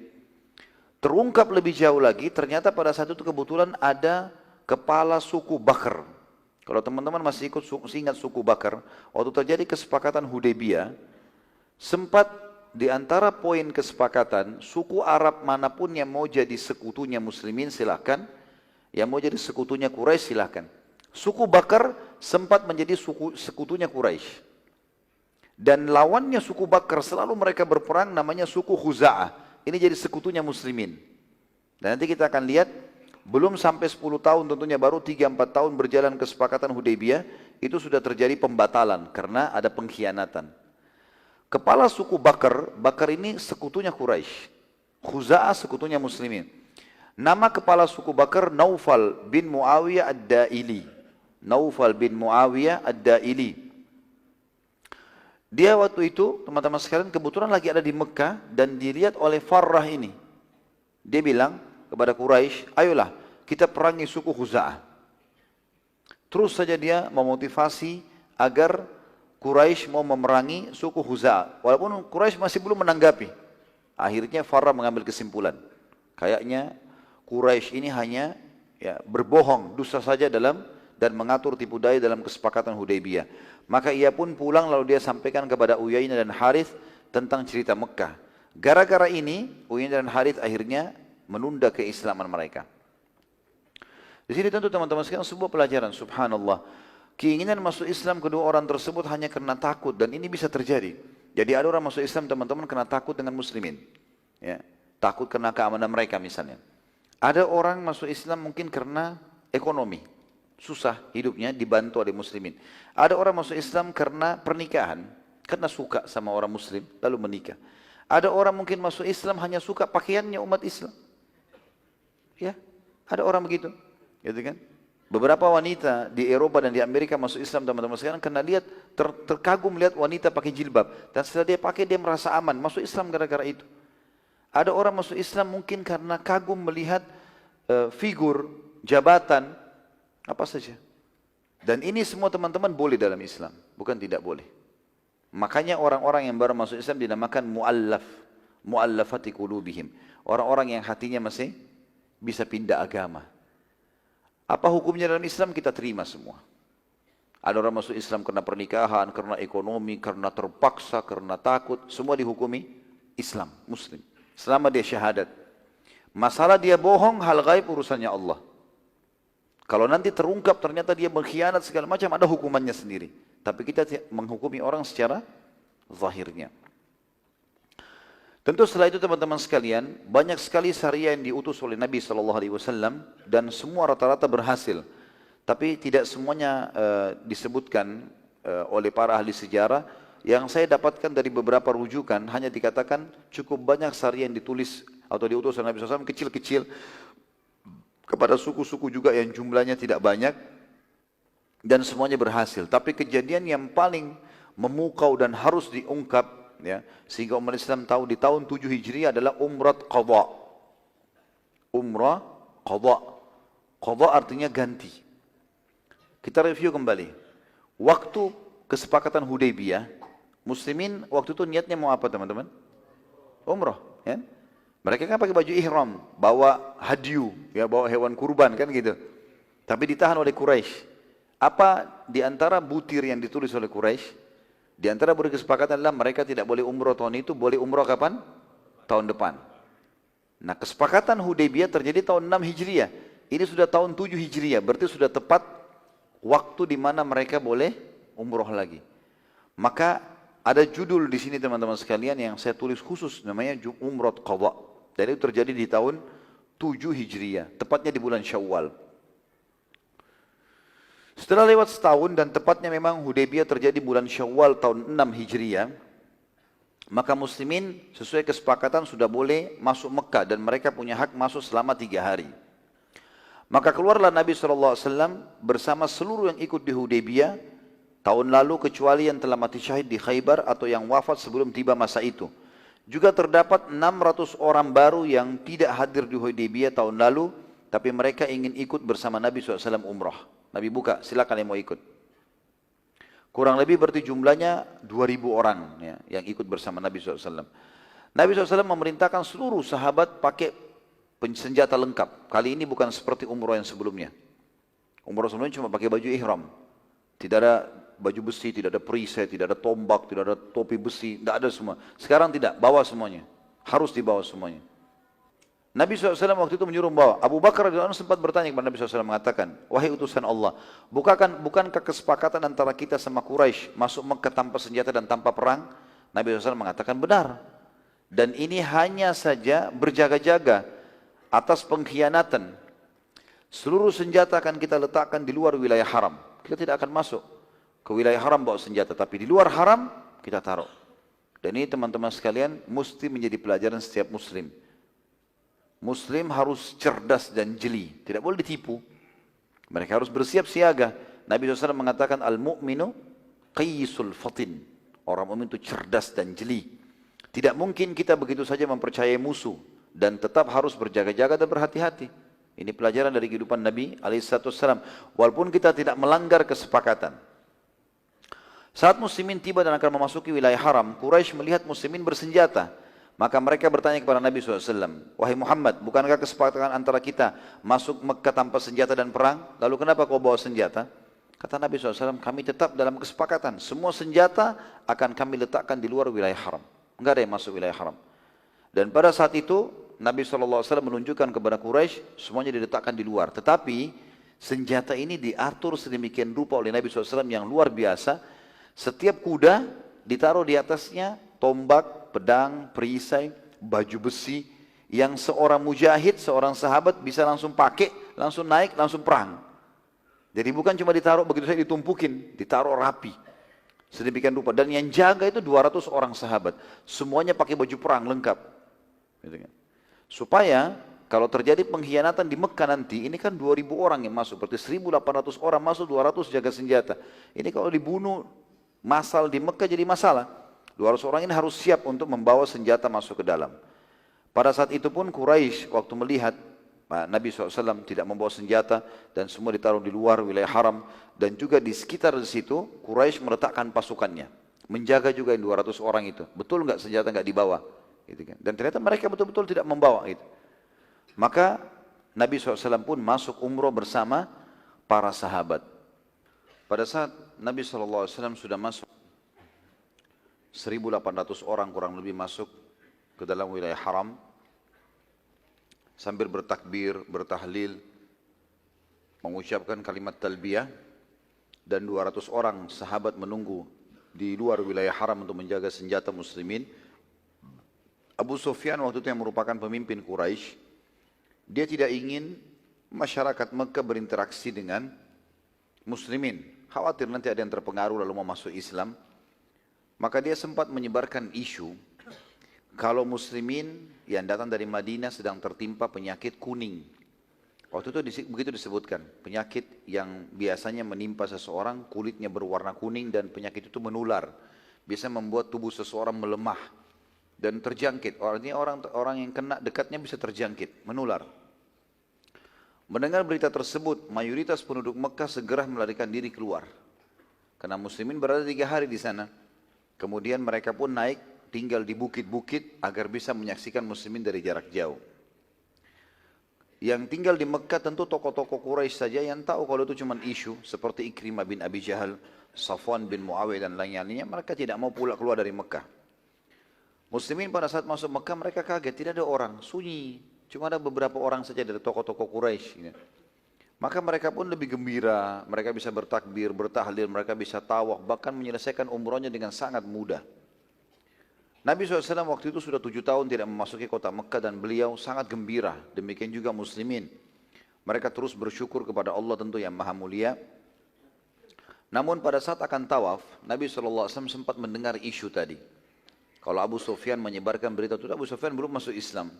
Terungkap lebih jauh lagi, ternyata pada saat itu kebetulan ada kepala suku Bakr. Kalau teman-teman masih ingat suku Bakr, waktu terjadi kesepakatan Hudaybiyah, sempat di antara poin kesepakatan, suku Arab manapun yang mau jadi sekutunya Muslimin silahkan, yang mau jadi sekutunya Quraisy silahkan. Suku Bakr sempat menjadi sekutunya Quraisy. Dan lawannya suku Bakr selalu mereka berperang namanya suku Khuza'ah. Ini jadi sekutunya Muslimin. Dan nanti kita akan lihat, belum sampai 10 tahun tentunya, baru 3-4 tahun berjalan kesepakatan Hudaybiyah, itu sudah terjadi pembatalan karena ada pengkhianatan. Kepala suku Bakr, Bakr ini sekutunya Quraisy. Khuza'ah sekutunya Muslimin. Nama kepala suku Bakr Naufal bin Muawiyah Ad-Daili. Naufal bin Muawiyah Ad-Daili. Dia waktu itu, teman-teman sekalian, kebetulan lagi ada di Mekah dan dilihat oleh Farrah ini. Dia bilang kepada Quraisy, ayolah kita perangi suku Khuza'ah. Terus saja dia memotivasi agar Quraisy mau memerangi suku Khuza'ah. Walaupun Quraisy masih belum menanggapi. Akhirnya Farrah mengambil kesimpulan. Kayaknya Quraisy ini hanya berbohong, dusta saja dan mengatur tipu daya dalam kesepakatan Hudaybiyah. Maka ia pun pulang lalu dia sampaikan kepada Uyainah dan Harith tentang cerita Mekah. Gara-gara ini Uyainah dan Harith akhirnya menunda keislaman mereka. Di sini tentu teman-teman sekalian sebuah pelajaran, subhanallah. Keinginan masuk Islam kedua orang tersebut hanya karena takut, dan ini bisa terjadi. Jadi ada orang masuk Islam teman-teman karena takut dengan muslimin. Ya, takut karena keamanan mereka misalnya. Ada orang masuk Islam mungkin karena ekonomi. Susah hidupnya, dibantu oleh muslimin. Ada orang masuk Islam karena pernikahan, karena suka sama orang muslim, lalu menikah. Ada orang mungkin masuk Islam hanya suka pakaiannya umat Islam. Ya, ada orang begitu, gitu kan? Beberapa wanita di Eropa dan di Amerika masuk Islam teman-teman sekalian karena lihat terkagum lihat wanita pakai jilbab, dan setelah dia pakai dia merasa aman, masuk Islam gara-gara itu. Ada orang masuk Islam mungkin karena kagum melihat figur, jabatan, apa saja. Dan ini semua teman-teman boleh dalam Islam, bukan tidak boleh. Makanya orang-orang yang baru masuk Islam dinamakan mu'allafati qulubihim. Orang-orang yang hatinya masih bisa pindah agama. Apa hukumnya dalam Islam kita terima semua. Ada orang masuk Islam karena pernikahan, karena ekonomi, karena terpaksa, karena takut, semua dihukumi Islam, Muslim. Selama dia syahadat. Masalah dia bohong, hal gaib urusannya Allah. Kalau nanti terungkap ternyata dia berkhianat segala macam, ada hukumannya sendiri. Tapi kita menghukumi orang secara zahirnya. Tentu setelah itu teman-teman sekalian, banyak sekali syariah yang diutus oleh Nabi SAW dan semua rata-rata berhasil. Tapi tidak semuanya disebutkan oleh para ahli sejarah. Yang saya dapatkan dari beberapa rujukan, hanya dikatakan cukup banyak sari yang ditulis atau diutus oleh Nabi SAW kecil-kecil kepada suku-suku juga yang jumlahnya tidak banyak, dan semuanya berhasil. Tapi kejadian yang paling memukau dan harus diungkap, ya, sehingga umat Islam tahu di tahun 7 Hijriah adalah Umrah Qadha. Umrah Qadha. Qadha artinya ganti. Kita review kembali. Waktu kesepakatan Hudaybiyah, Muslimin waktu itu niatnya mau apa teman-teman? Umrah, ya. Mereka kan pakai baju ihram, bawa hadyu, ya, bawa hewan kurban kan gitu. Tapi ditahan oleh Quraisy. Apa di antara butir yang ditulis oleh Quraisy? Di antara butir kesepakatan adalah mereka tidak boleh umrah tahun itu, boleh umrah kapan? Tahun depan. Nah, kesepakatan Hudaybiyah terjadi tahun 6 Hijriah. Ini sudah tahun 7 Hijriah, berarti sudah tepat waktu di mana mereka boleh umrah lagi. Maka ada judul di sini teman-teman sekalian yang saya tulis khusus, namanya Umrah Qadha. Dan itu terjadi di tahun 7 Hijriah, tepatnya di bulan Syawal. Setelah lewat setahun dan tepatnya memang Hudaybiyah terjadi bulan Syawal tahun 6 Hijriah, maka muslimin sesuai kesepakatan sudah boleh masuk Mekah dan mereka punya hak masuk selama 3 hari. Maka keluarlah Nabi SAW bersama seluruh yang ikut di Hudaybiyah tahun lalu, kecuali yang telah mati syahid di Khaybar atau yang wafat sebelum tiba masa itu. Juga terdapat 600 orang baru yang tidak hadir di Hudaybiyah tahun lalu, tapi mereka ingin ikut bersama Nabi SAW umrah. Nabi buka, silakan yang mau ikut. Kurang lebih berarti jumlahnya 2000 orang, ya, yang ikut bersama Nabi SAW. Nabi SAW memerintahkan seluruh sahabat pakai senjata lengkap. Kali ini bukan seperti umrah yang sebelumnya. Umrah sebelumnya cuma pakai baju ihram. Tidak ada baju besi, tidak ada perisai, tidak ada tombak, tidak ada topi besi, tidak ada semua. Sekarang tidak, bawa semuanya. Harus dibawa semuanya. Nabi SAW waktu itu menyuruh membawa. Abu Bakar radhiyallahu anhu sempat bertanya kepada Nabi SAW, mengatakan, wahai utusan Allah, bukankah kesepakatan antara kita sama Quraisy masuk Mekah tanpa senjata dan tanpa perang? Nabi SAW mengatakan benar. Dan ini hanya saja berjaga-jaga atas pengkhianatan. Seluruh senjata akan kita letakkan di luar wilayah haram. Kita tidak akan masuk ke wilayah haram bawa senjata, tapi di luar haram kita taruh. Dan ini teman-teman sekalian mesti menjadi pelajaran setiap muslim. Muslim harus cerdas dan jeli, tidak boleh ditipu. Mereka harus bersiap siaga. Nabi SAW mengatakan al-mu'minu qisul fatin. Orang mukmin itu cerdas dan jeli. Tidak mungkin kita begitu saja mempercayai musuh, dan tetap harus berjaga-jaga dan berhati-hati. Ini pelajaran dari kehidupan Nabi SAW. Walaupun kita tidak melanggar kesepakatan. Saat muslimin tiba dan akan memasuki wilayah haram, Quraisy melihat muslimin bersenjata. Maka mereka bertanya kepada Nabi SAW, wahai Muhammad, bukankah kesepakatan antara kita masuk Mekah tanpa senjata dan perang? Lalu kenapa kau bawa senjata? Kata Nabi SAW, kami tetap dalam kesepakatan. Semua senjata akan kami letakkan di luar wilayah haram. Enggak ada yang masuk wilayah haram. Dan pada saat itu, Nabi SAW menunjukkan kepada Quraisy semuanya diletakkan di luar. Tetapi senjata ini diatur sedemikian rupa oleh Nabi SAW yang luar biasa. Setiap kuda ditaruh di atasnya tombak, pedang, perisai, baju besi yang seorang mujahid, seorang sahabat bisa langsung pakai, langsung naik, langsung perang. Jadi bukan cuma ditaruh begitu saja ditumpukin, ditaruh rapi. Sedemikian rupa. Dan yang jaga itu 200 orang sahabat. Semuanya pakai baju perang lengkap. Gitu kan. Supaya kalau terjadi pengkhianatan di Mekah nanti, ini kan 2000 orang yang masuk, berarti 1800 orang masuk, 200 jaga senjata. Ini kalau dibunuh masal di Mekah jadi masalah. 200 orang ini harus siap untuk membawa senjata masuk ke dalam. Pada saat itu pun Quraisy waktu melihat Nabi SAW tidak membawa senjata dan semua ditaruh di luar wilayah haram, dan juga di sekitar di situ Quraisy meletakkan pasukannya, menjaga juga yang 200 orang itu. Betul nggak senjata nggak dibawa? Gitu kan. Dan ternyata mereka betul-betul tidak membawa itu. Maka Nabi SAW pun masuk umroh bersama para sahabat. Pada saat Nabi SAW sudah masuk, 1800 orang kurang lebih masuk ke dalam wilayah haram, sambil bertakbir, bertahlil, mengucapkan kalimat talbiyah, dan 200 orang sahabat menunggu di luar wilayah haram untuk menjaga senjata muslimin. Abu Sufyan waktu itu yang merupakan pemimpin Quraisy, dia tidak ingin masyarakat Mekah berinteraksi dengan muslimin. khawatir nanti ada yang terpengaruh lalu mau masuk Islam. Maka dia sempat menyebarkan isu kalau muslimin yang datang dari Madinah sedang tertimpa penyakit kuning. Waktu itu begitu disebutkan, penyakit yang biasanya menimpa seseorang, kulitnya berwarna kuning dan penyakit itu menular. Bisa membuat tubuh seseorang melemah dan terjangkit. Artinya orang yang kena dekatnya bisa terjangkit, menular. Mendengar berita tersebut, mayoritas penduduk Mekah segera melarikan diri keluar. Karena muslimin berada 3 hari di sana. Kemudian mereka pun naik, tinggal di bukit-bukit agar bisa menyaksikan muslimin dari jarak jauh. Yang tinggal di Mekah tentu tokoh-tokoh Quraisy saja yang tahu kalau itu cuma isu. Seperti Ikrimah bin Abi Jahal, Safwan bin Muawiyah dan lain-lainnya. Mereka tidak mau pula keluar dari Mekah. Muslimin pada saat masuk Mekah mereka kaget, tidak ada orang, sunyi. Cuma ada beberapa orang saja dari tokoh-tokoh Quraisy. Maka mereka pun lebih gembira, mereka bisa bertakbir, bertahlil, mereka bisa tawaf, bahkan menyelesaikan umrohnya dengan sangat mudah. Nabi SAW waktu itu sudah 7 tahun tidak memasuki kota Mekah dan beliau sangat gembira, demikian juga muslimin. Mereka terus bersyukur kepada Allah tentu yang maha mulia. Namun pada saat akan tawaf, Nabi SAW sempat mendengar isu tadi. Kalau Abu Sufyan menyebarkan berita itu, Abu Sufyan belum masuk Islam.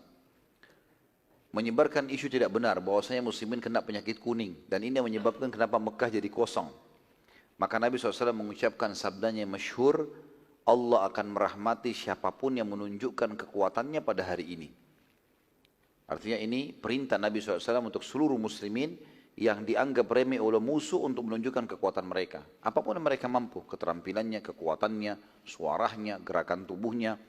Menyebarkan isu tidak benar bahwasanya muslimin kena penyakit kuning dan ini yang menyebabkan kenapa Mekah jadi kosong. Maka Nabi SAW mengucapkan sabdanya yang masyhur, Allah akan merahmati siapapun yang menunjukkan kekuatannya pada hari ini. Artinya ini perintah Nabi SAW untuk seluruh muslimin yang dianggap remeh oleh musuh untuk menunjukkan kekuatan mereka. Apapun yang mereka mampu, keterampilannya, kekuatannya, suaranya, gerakan tubuhnya,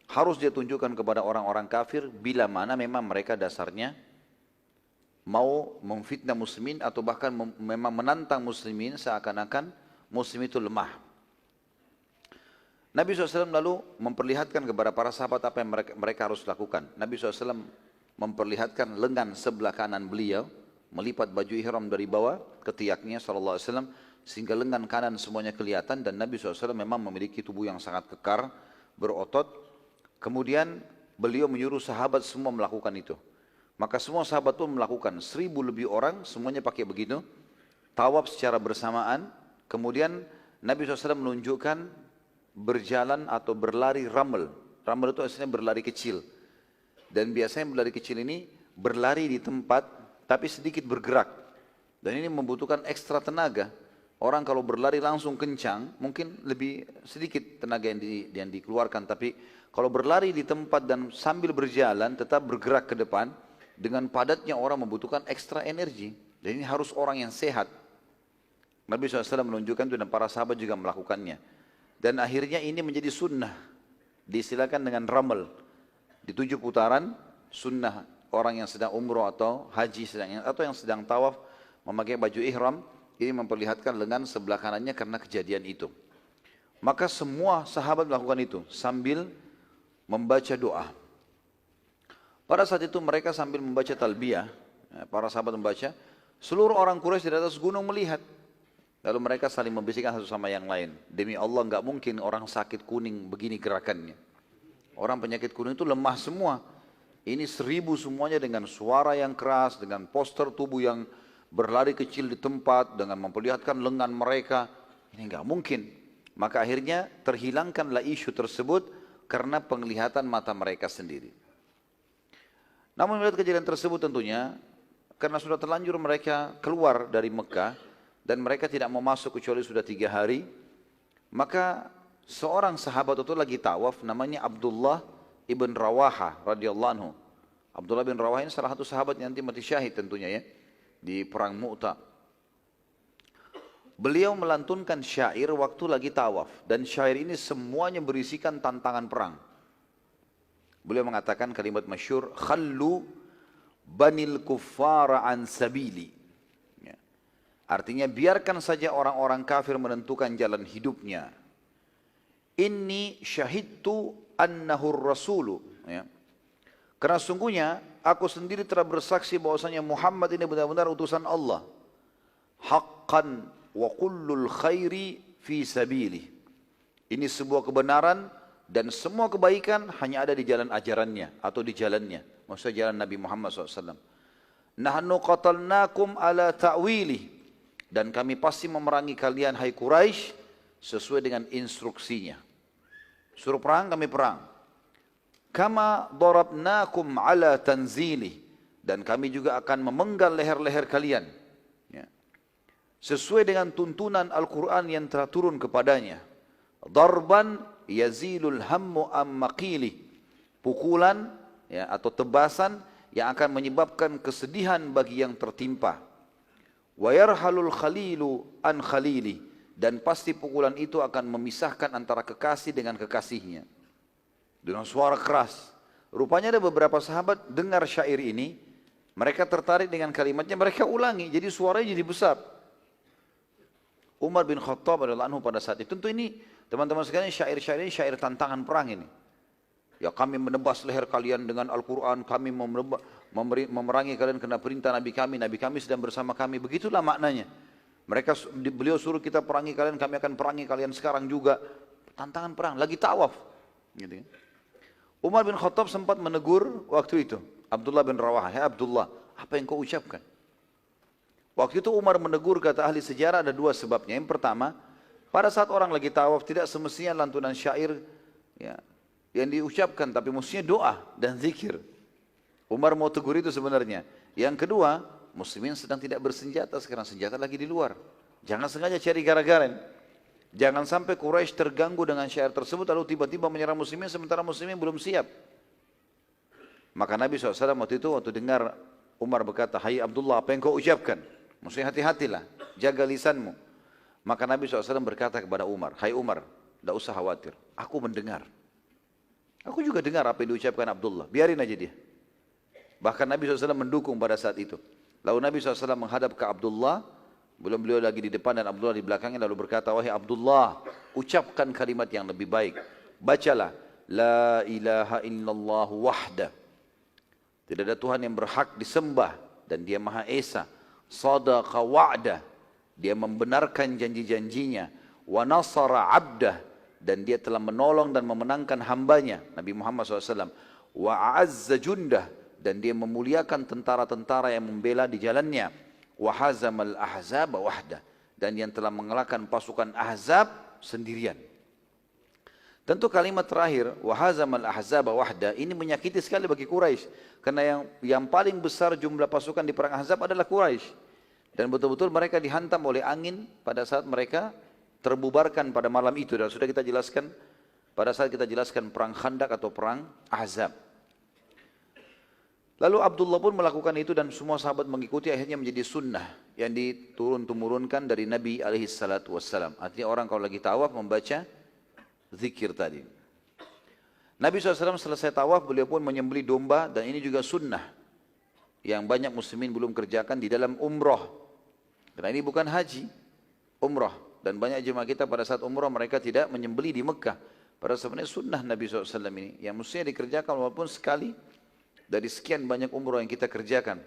harus dia tunjukkan kepada orang-orang kafir bila mana memang mereka dasarnya mau memfitnah muslimin atau bahkan memang menantang muslimin seakan-akan muslim itu lemah. Nabi SAW lalu memperlihatkan kepada para sahabat apa yang mereka harus lakukan. Nabi SAW memperlihatkan lengan sebelah kanan beliau, melipat baju ihram dari bawah ketiaknya SAW sehingga lengan kanan semuanya kelihatan dan Nabi SAW memang memiliki tubuh yang sangat kekar, berotot. Kemudian beliau menyuruh sahabat semua melakukan itu. Maka semua sahabat pun melakukan, 1000 lebih orang semuanya pakai begitu. Tawaf secara bersamaan. Kemudian Nabi SAW menunjukkan berjalan atau berlari ramel. Ramel itu aslinya berlari kecil. Dan biasanya berlari kecil ini berlari di tempat tapi sedikit bergerak. Dan ini membutuhkan ekstra tenaga. Orang kalau berlari langsung kencang mungkin lebih sedikit tenaga yang dikeluarkan. Tapi kalau berlari di tempat dan sambil berjalan tetap bergerak ke depan, dengan padatnya orang membutuhkan ekstra energi. Dan ini harus orang yang sehat. Nabi SAW menunjukkan itu dan para sahabat juga melakukannya. Dan akhirnya ini menjadi sunnah. Disilakan dengan ramal. Di 7 putaran, sunnah orang yang sedang umroh atau haji atau yang sedang tawaf memakai baju ihram. Ini memperlihatkan lengan sebelah kanannya karena kejadian itu. Maka semua sahabat melakukan itu sambil membaca doa. Pada saat itu mereka sambil membaca talbiyah, para sahabat membaca, seluruh orang Quraisy di atas gunung melihat. Lalu mereka saling membisikkan satu sama yang lain. Demi Allah enggak mungkin orang sakit kuning begini gerakannya. Orang penyakit kuning itu lemah semua. Ini 1000 semuanya dengan suara yang keras, dengan postur tubuh yang berlari kecil di tempat, dengan memperlihatkan lengan mereka. Ini enggak mungkin. Maka akhirnya terhilangkanlah isu tersebut karena penglihatan mata mereka sendiri. Namun melihat kejadian tersebut tentunya, karena sudah terlanjur mereka keluar dari Mekah, dan mereka tidak mau masuk kecuali sudah 3 hari, maka seorang sahabat itu lagi tawaf, namanya Abdullah ibn Rawaha radhiyallahu anhu. Abdullah bin Rawaha ini salah satu sahabat yang nanti mati syahid tentunya ya, di perang Mu'tah. Beliau melantunkan syair waktu lagi tawaf. Dan syair ini semuanya berisikan tantangan perang. Beliau mengatakan kalimat masyhur, Khallu banil kuffara an sabili. Ya. Artinya biarkan saja orang-orang kafir menentukan jalan hidupnya. Inni syahidtu annahur rasulu. Ya. Karena sungguhnya aku sendiri telah bersaksi bahwasanya Muhammad ini benar-benar utusan Allah. Haqqan wa kullul khairi fi sabilih. Ini sebuah kebenaran dan semua kebaikan hanya ada di jalan ajarannya atau di jalannya. Maksudnya jalan Nabi Muhammad SAW. Nahnu qatalnakum ala ta'wilih. Dan kami pasti memerangi kalian hai Quraisy sesuai dengan instruksinya. Suruh perang, kami perang. Kama darabnakum ala tanzili, dan kami juga akan memenggal leher-leher kalian. Ya. Sesuai dengan tuntunan Al-Quran yang telah turun kepadanya. Darban yazilul hammu ammaqili, pukulan ya, atau tebasan yang akan menyebabkan kesedihan bagi yang tertimpa. Wa yarhalul khalilu an khalili, dan pasti pukulan itu akan memisahkan antara kekasih dengan kekasihnya. Dengan suara keras. Rupanya ada beberapa sahabat dengar syair ini, mereka tertarik dengan kalimatnya, mereka ulangi, jadi suaranya jadi besar. Umar bin Khattab radhiyallahu anhu pada saat itu, tentu ini teman-teman sekalian, syair-syair ini syair tantangan perang ini. Ya, kami menebas leher kalian dengan Al-Quran, kami memerangi kalian karena perintah Nabi kami sedang bersama kami. Begitulah maknanya. Beliau suruh kita perangi kalian, kami akan perangi kalian sekarang juga. Tantangan perang, lagi tawaf. Gitu. Umar bin Khattab sempat menegur waktu itu Abdullah bin Rawahah, "Hai Abdullah, apa yang kau ucapkan?" Waktu itu Umar menegur, kata ahli sejarah, ada dua sebabnya. Yang pertama, pada saat orang lagi tawaf tidak semestinya lantunan syair ya, yang diucapkan, tapi mestinya doa dan zikir. Umar mau tegur itu sebenarnya. Yang kedua, muslimin sedang tidak bersenjata, sekarang senjata lagi di luar. Jangan sengaja cari gara-gara. Jangan sampai Quraisy terganggu dengan syair tersebut lalu tiba-tiba menyerang muslimin sementara muslimin belum siap. Maka Nabi SAW waktu dengar Umar berkata, "Hai Abdullah, apa yang kau ucapkan?" Maksudnya hati-hatilah, jaga lisanmu. Maka Nabi SAW berkata kepada Umar, "Hai Umar, tidak usah khawatir, aku mendengar. Aku juga dengar apa yang diucapkan Abdullah, biarin aja dia." Bahkan Nabi SAW mendukung pada saat itu. Lalu Nabi SAW menghadap ke Abdullah, belum beliau lagi di depan dan Abdullah di belakangnya, lalu berkata, "Wahai Abdullah, ucapkan kalimat yang lebih baik. Bacalah, La ilaha illallah wahda. Tidak ada Tuhan yang berhak disembah dan Dia Maha Esa. Sadaqa wa'da, Dia membenarkan janji-janjinya. Wa nasara abdah, dan Dia telah menolong dan memenangkan hambanya Nabi Muhammad SAW. Wa a'azza jundah, dan Dia memuliakan tentara-tentara yang membela di jalannya. Wa hazamal ahzab wahda, dan yang telah mengalahkan pasukan Ahzab sendirian." Tentu kalimat terakhir wa hazamal ahzab wahda ini menyakiti sekali bagi Quraisy, karena yang paling besar jumlah pasukan di perang Ahzab adalah Quraisy, dan betul-betul mereka dihantam oleh angin pada saat mereka terbubarkan pada malam itu, dan sudah kita jelaskan pada saat kita jelaskan perang Khandaq atau perang Ahzab. Lalu Abdullah pun melakukan itu dan semua sahabat mengikuti, akhirnya menjadi sunnah yang diturunkan dari Nabi SAW. Artinya orang kalau lagi tawaf membaca zikir tadi. Nabi SAW selesai tawaf, beliau pun menyembelih domba, dan ini juga sunnah yang banyak muslimin belum kerjakan di dalam umroh. Karena ini bukan haji, umroh. Dan banyak jemaah kita pada saat umroh mereka tidak menyembelih di Mekah. Padahal sebenarnya sunnah Nabi SAW ini yang mestinya dikerjakan walaupun sekali dari sekian banyak umroh yang kita kerjakan.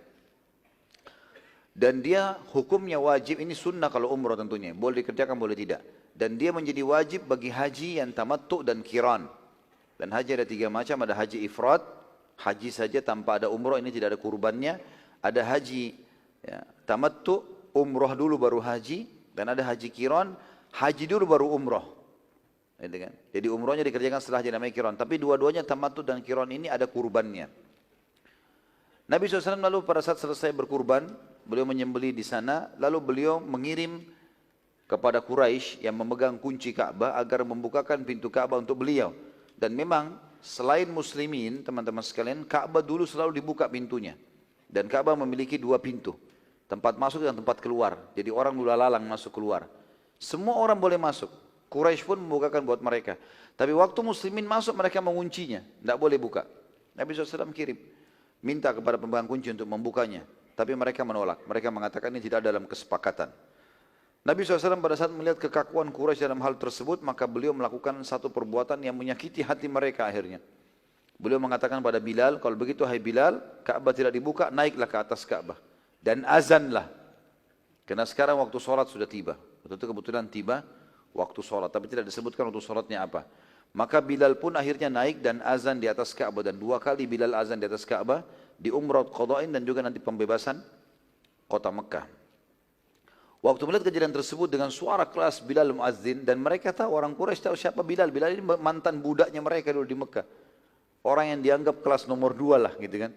Dan dia hukumnya wajib, ini sunnah kalau umroh tentunya, boleh dikerjakan boleh tidak. Dan dia menjadi wajib bagi haji yang tamattu dan kiran. Dan haji ada tiga macam, ada haji ifrad, haji saja tanpa ada umroh, ini tidak ada kurbannya. Ada haji ya, tamattu, umroh dulu baru haji. Dan ada haji kiran, haji dulu baru umroh. Jadi umrohnya dikerjakan setelah haji namanya kiran. Tapi dua-duanya tamattu dan kiran ini ada kurbannya. Nabi SAW lalu pada saat selesai berkurban, beliau menyembelih di sana, lalu beliau mengirim kepada Quraisy yang memegang kunci Ka'bah agar membukakan pintu Ka'bah untuk beliau. Dan memang selain muslimin, teman-teman sekalian, Ka'bah dulu selalu dibuka pintunya. Dan Ka'bah memiliki dua pintu, tempat masuk dan tempat keluar. Jadi orang lula lalang masuk keluar. Semua orang boleh masuk. Quraisy pun membukakan buat mereka. Tapi waktu muslimin masuk mereka menguncinya, tidak boleh buka. Nabi SAW kirim, minta kepada pemegang kunci untuk membukanya. Tapi mereka menolak. Mereka mengatakan ini tidak dalam kesepakatan. Nabi SAW pada saat melihat kekakuan Quraisy dalam hal tersebut, maka beliau melakukan satu perbuatan yang menyakiti hati mereka akhirnya. Beliau mengatakan pada Bilal, kalau begitu hai Bilal, Ka'bah tidak dibuka, naiklah ke atas Ka'bah. Dan azanlah. Karena sekarang waktu sholat sudah tiba. Betul kebetulan tiba waktu sholat, tapi tidak disebutkan waktu sholatnya apa. Maka Bilal pun akhirnya naik dan azan di atas Ka'bah. Dan dua kali Bilal azan di atas Ka'bah, di Umrah Qada'in dan juga nanti pembebasan kota Mekah. Waktu melihat kejadian tersebut dengan suara keras Bilal muazzin, dan mereka tahu, orang Quraisy tahu siapa Bilal. Bilal ini mantan budaknya mereka dulu di Mekah. Orang yang dianggap kelas nomor 2 lah gitu kan.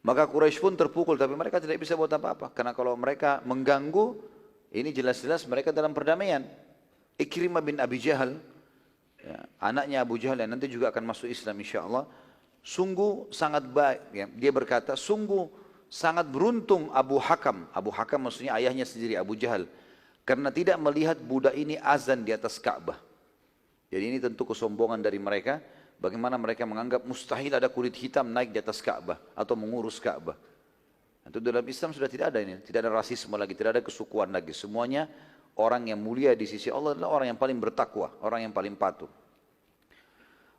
Maka Quraisy pun terpukul, tapi mereka tidak bisa buat apa-apa. Karena kalau mereka mengganggu, ini jelas-jelas mereka dalam perdamaian. Ikrimah bin Abi Jahal, ya, anaknya Abu Jahal yang nanti juga akan masuk Islam insyaAllah, sungguh sangat baik. Ya. Dia berkata, sungguh sangat beruntung Abu Hakam. Abu Hakam maksudnya ayahnya sendiri, Abu Jahal. Karena tidak melihat budak ini azan di atas Ka'bah. Jadi ini tentu kesombongan dari mereka. Bagaimana mereka menganggap mustahil ada kulit hitam naik di atas Ka'bah atau mengurus Ka'bah. Itu dalam Islam sudah tidak ada ini. Tidak ada rasisme lagi, tidak ada kesukuan lagi. Semuanya orang yang mulia di sisi Allah adalah orang yang paling bertakwa, orang yang paling patuh.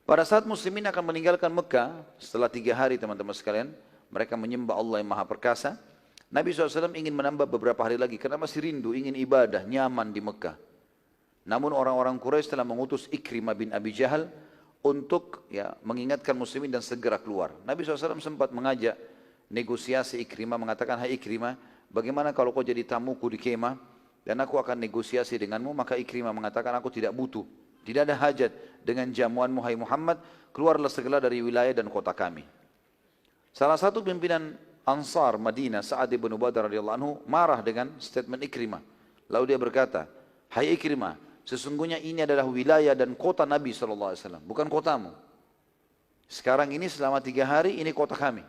Pada saat muslimin akan meninggalkan Mekah, setelah 3 hari teman-teman sekalian, mereka menyembah Allah yang Maha Perkasa. Nabi SAW ingin menambah beberapa hari lagi karena masih rindu, ingin ibadah, nyaman di Mekah. Namun orang-orang Quraisy telah mengutus Ikrimah bin Abi Jahal untuk mengingatkan muslimin dan segera keluar. Nabi SAW sempat mengajak negosiasi Ikrimah, mengatakan, hai Ikrimah, bagaimana kalau kau jadi tamuku di kemah dan aku akan negosiasi denganmu? Maka Ikrimah mengatakan, aku tidak butuh, tidak ada hajat dengan jamuanmu hai Muhammad, keluarlah segera dari wilayah dan kota kami. Salah satu pimpinan Ansar Madinah, Sa'ad ibn Ubadah radhiyallahu anhu, marah dengan statement Ikrimah. Lalu dia berkata, hai Ikrimah, sesungguhnya ini adalah wilayah dan kota Nabi SAW, bukan kotamu. Sekarang ini selama 3 hari, ini kota kami.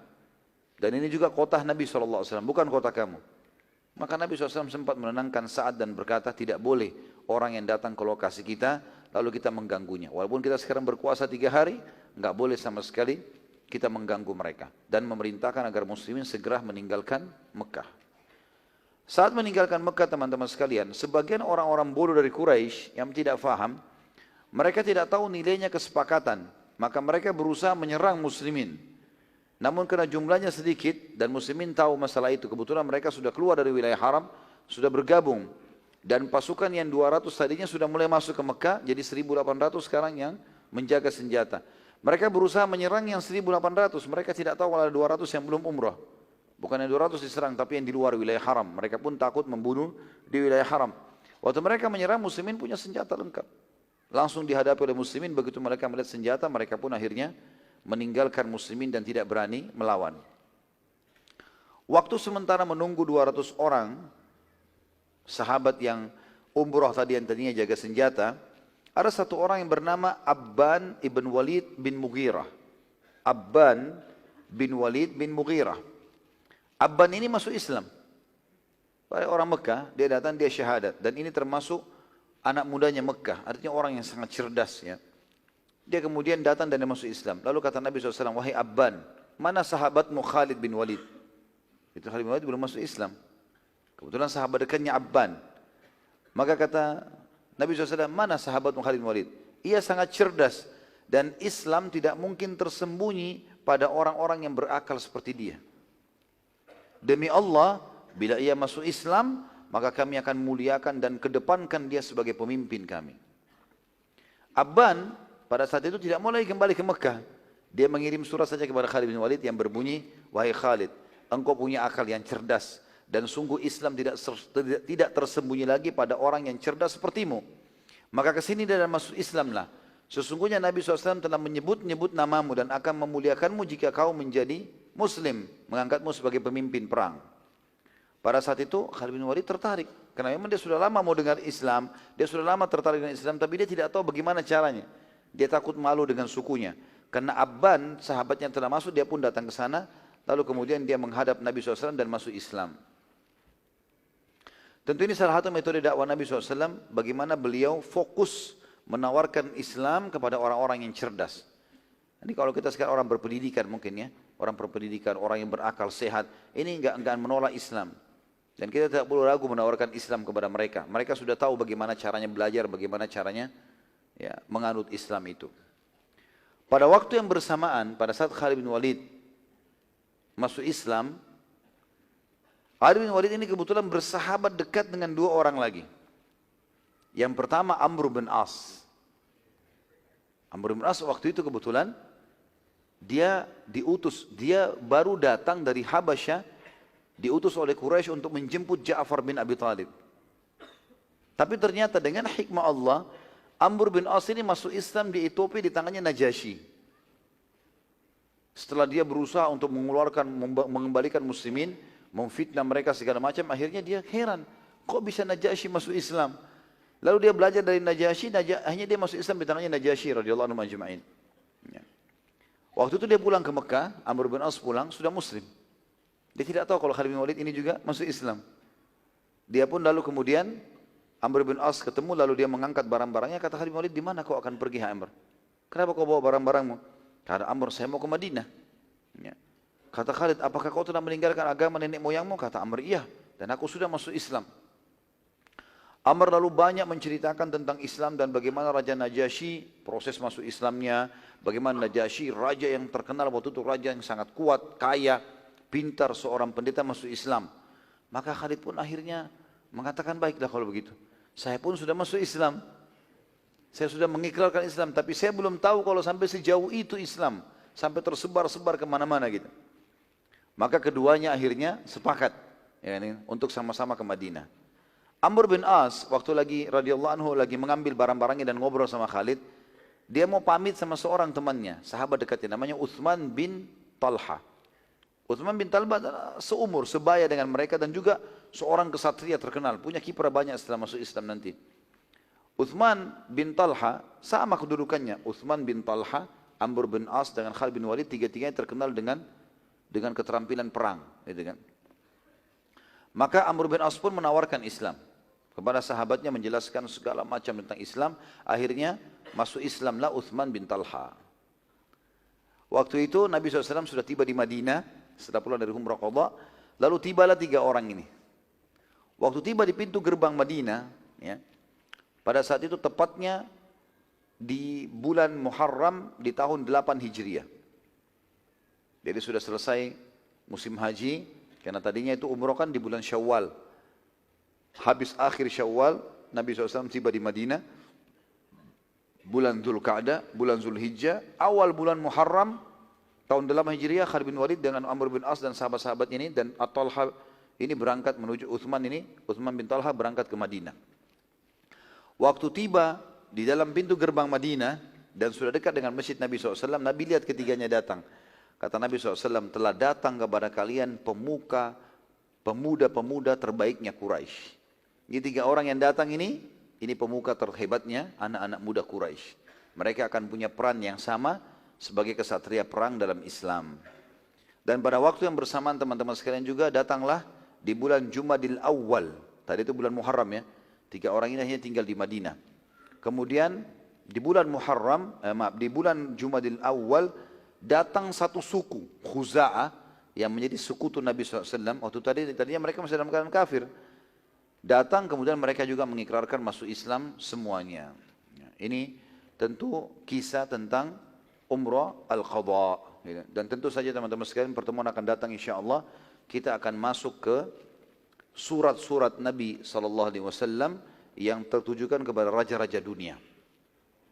Dan ini juga kota Nabi SAW, bukan kota kamu. Maka Nabi SAW sempat menenangkan Sa'ad dan berkata, tidak boleh orang yang datang ke lokasi kita, lalu kita mengganggunya. Walaupun kita sekarang berkuasa 3 hari, enggak boleh sama sekali kita mengganggu mereka. Dan memerintahkan agar muslimin segera meninggalkan Mekah. Saat meninggalkan Mekah teman-teman sekalian, sebagian orang-orang bodoh dari Quraisy yang tidak faham, mereka tidak tahu nilainya kesepakatan. Maka mereka berusaha menyerang muslimin. Namun karena jumlahnya sedikit dan muslimin tahu masalah itu, kebetulan mereka sudah keluar dari wilayah haram, sudah bergabung. Dan pasukan yang 200 tadinya sudah mulai masuk ke Mekah, jadi 1.800 sekarang yang menjaga senjata. Mereka berusaha menyerang yang 1.800, mereka tidak tahu kalau ada 200 yang belum umrah. Bukan yang 200 diserang, tapi yang di luar wilayah haram. Mereka pun takut membunuh di wilayah haram. Waktu mereka menyerang, muslimin punya senjata lengkap. Langsung dihadapi oleh muslimin, begitu mereka melihat senjata, mereka pun akhirnya meninggalkan muslimin dan tidak berani melawan. Waktu sementara menunggu 200 orang, sahabat yang umrah tadi yang tadinya jaga senjata, ada satu orang yang bernama Abban ibn Walid bin Mughirah. Abban bin Walid bin Mughirah. Abban ini masuk Islam. Pada orang Mekah, dia datang, dia syahadat. Dan ini termasuk anak mudanya Mekah. Artinya orang yang sangat cerdas. Ya. Dia kemudian datang dan dia masuk Islam. Lalu kata Nabi SAW, wahai Abban, mana sahabatmu Khalid bin Walid? Itu Khalid bin Walid belum masuk Islam. Kebetulan sahabat dekatnya Abban. Maka kata Nabi SAW, mana sahabat Khalid bin Walid? Ia sangat cerdas dan Islam tidak mungkin tersembunyi pada orang-orang yang berakal seperti dia. Demi Allah, bila ia masuk Islam, maka kami akan muliakan dan kedepankan dia sebagai pemimpin kami. Abban pada saat itu tidak mau lagi kembali ke Mekah. Dia mengirim surat saja kepada Khalid bin Walid yang berbunyi, wahai Khalid, engkau punya akal yang cerdas. Dan sungguh Islam tidak tersembunyi lagi pada orang yang cerdas sepertimu. Maka kesini dan masuk Islamlah. Sesungguhnya Nabi SAW telah menyebut-nyebut namamu dan akan memuliakanmu jika kau menjadi Muslim, mengangkatmu sebagai pemimpin perang. Pada saat itu Khalid bin Walid tertarik. Karena memang dia sudah lama mau dengar Islam, dia sudah lama tertarik dengan Islam, tapi dia tidak tahu bagaimana caranya. Dia takut malu dengan sukunya. Karena Abban, sahabatnya yang telah masuk, dia pun datang ke sana, lalu kemudian dia menghadap Nabi SAW dan masuk Islam. Tentu ini salah satu metode dakwah Nabi SAW, bagaimana beliau fokus menawarkan Islam kepada orang-orang yang cerdas. Ini kalau kita sekarang orang berpendidikan mungkin ya, orang berpendidikan, orang yang berakal sehat, ini enggak menolak Islam. Dan kita tidak perlu ragu menawarkan Islam kepada mereka. Mereka sudah tahu bagaimana caranya belajar, bagaimana caranya menganut Islam itu. Pada waktu yang bersamaan, pada saat Khalid bin Walid masuk Islam, Khalid bin Walid ini kebetulan bersahabat dekat dengan 2 orang lagi. Yang pertama Amr bin As. Amr bin As waktu itu kebetulan dia diutus, dia baru datang dari Habasyah diutus oleh Quraisy untuk menjemput Ja'far bin Abi Thalib. Tapi ternyata dengan hikmah Allah, Amr bin As ini masuk Islam di Ethiopia di tangannya Najasyi. Setelah dia berusaha untuk mengembalikan muslimin, memfitnah mereka segala macam, akhirnya dia heran, kok bisa Najasyi masuk Islam? Lalu dia belajar dari Najasyi, akhirnya dia masuk Islam di tangannya Najasyi radhiyallahu anhu ajma'in. Ya. Waktu itu dia pulang ke Mekah, Amr bin As pulang, sudah muslim. Dia tidak tahu kalau Khalid bin Walid ini juga masuk Islam. Dia pun lalu kemudian, Amr bin As ketemu, lalu dia mengangkat barang-barangnya, kata Khalid bin Walid, di mana kau akan pergi, Amr? Kenapa kau bawa barang-barangmu? Kata Amr, saya mau ke Madinah. Ya. Kata Khalid, apakah kau telah meninggalkan agama nenek moyangmu? Kata Amr, iya, dan aku sudah masuk Islam. Amr lalu banyak menceritakan tentang Islam dan bagaimana Raja Najasyi, proses masuk Islamnya, bagaimana Najasyi, raja yang terkenal waktu itu, raja yang sangat kuat, kaya, pintar, seorang pendeta masuk Islam. Maka Khalid pun akhirnya mengatakan, baiklah kalau begitu. Saya pun sudah masuk Islam. Saya sudah mengikrarkan Islam, tapi saya belum tahu kalau sampai sejauh itu Islam. Sampai tersebar-sebar kemana-mana gitu. Maka keduanya akhirnya sepakat ya, untuk sama-sama ke Madinah. Amr bin As waktu lagi radhiyallahu anhu lagi mengambil barang-barangnya dan ngobrol sama Khalid, dia mau pamit sama seorang temannya, sahabat dekatnya, namanya Uthman bin Talha. Uthman bin Talha seumur, sebaya dengan mereka dan juga seorang kesatria terkenal, punya kiprah banyak setelah masuk Islam nanti. Uthman bin Talha sama kedudukannya, Uthman bin Talha, Amr bin As dengan Khalid bin Walid, tiga-tiganya terkenal dengan keterampilan perang, gitu kan. Maka Amr bin As pun menawarkan Islam kepada sahabatnya, menjelaskan segala macam tentang Islam. Akhirnya masuk Islamlah Uthman bin Talha. Waktu itu Nabi SAW sudah tiba di Madinah setelah pulang dari Umrah Qadha. Lalu tibalah 3 orang ini. Waktu tiba di pintu gerbang Madinah, ya, pada saat itu tepatnya di bulan Muharram di tahun 8 Hijriah. Jadi sudah selesai musim haji, karena tadinya itu umrah kan di bulan Syawal. Habis akhir Syawal, Nabi SAW tiba di Madinah. Bulan Dzulqa'dah, bulan Zulhijjah, awal bulan Muharram, tahun 8 Hijriah, Khalid bin Walid dengan Amr bin As dan sahabat-sahabat ini, dan At-Talha ini berangkat menuju Uthman bin Talha berangkat ke Madinah. Waktu tiba di dalam pintu gerbang Madinah, dan sudah dekat dengan masjid Nabi SAW, Nabi lihat ketiganya datang. Kata Nabi SAW, telah datang kepada kalian pemuda-pemuda terbaiknya Quraisy. Ini 3 orang yang datang ini pemuka terhebatnya anak-anak muda Quraisy. Mereka akan punya peran yang sama sebagai kesatria perang dalam Islam. Dan pada waktu yang bersamaan teman-teman sekalian juga datanglah di bulan Jumadil Awal. Tadi itu bulan Muharram ya. 3 orang ini hanya tinggal di Madinah. Kemudian di bulan di bulan Jumadil Awal datang satu suku, Khuza'ah, yang menjadi sekutu Nabi SAW. Waktu tadinya mereka masih dalam keadaan kafir. Datang kemudian mereka juga mengikrarkan masuk Islam semuanya. Ini tentu kisah tentang Umrah Al-Qadha. Dan tentu saja teman-teman sekalian, pertemuan akan datang insyaAllah. Kita akan masuk ke surat-surat Nabi SAW yang tertujukan kepada raja-raja dunia.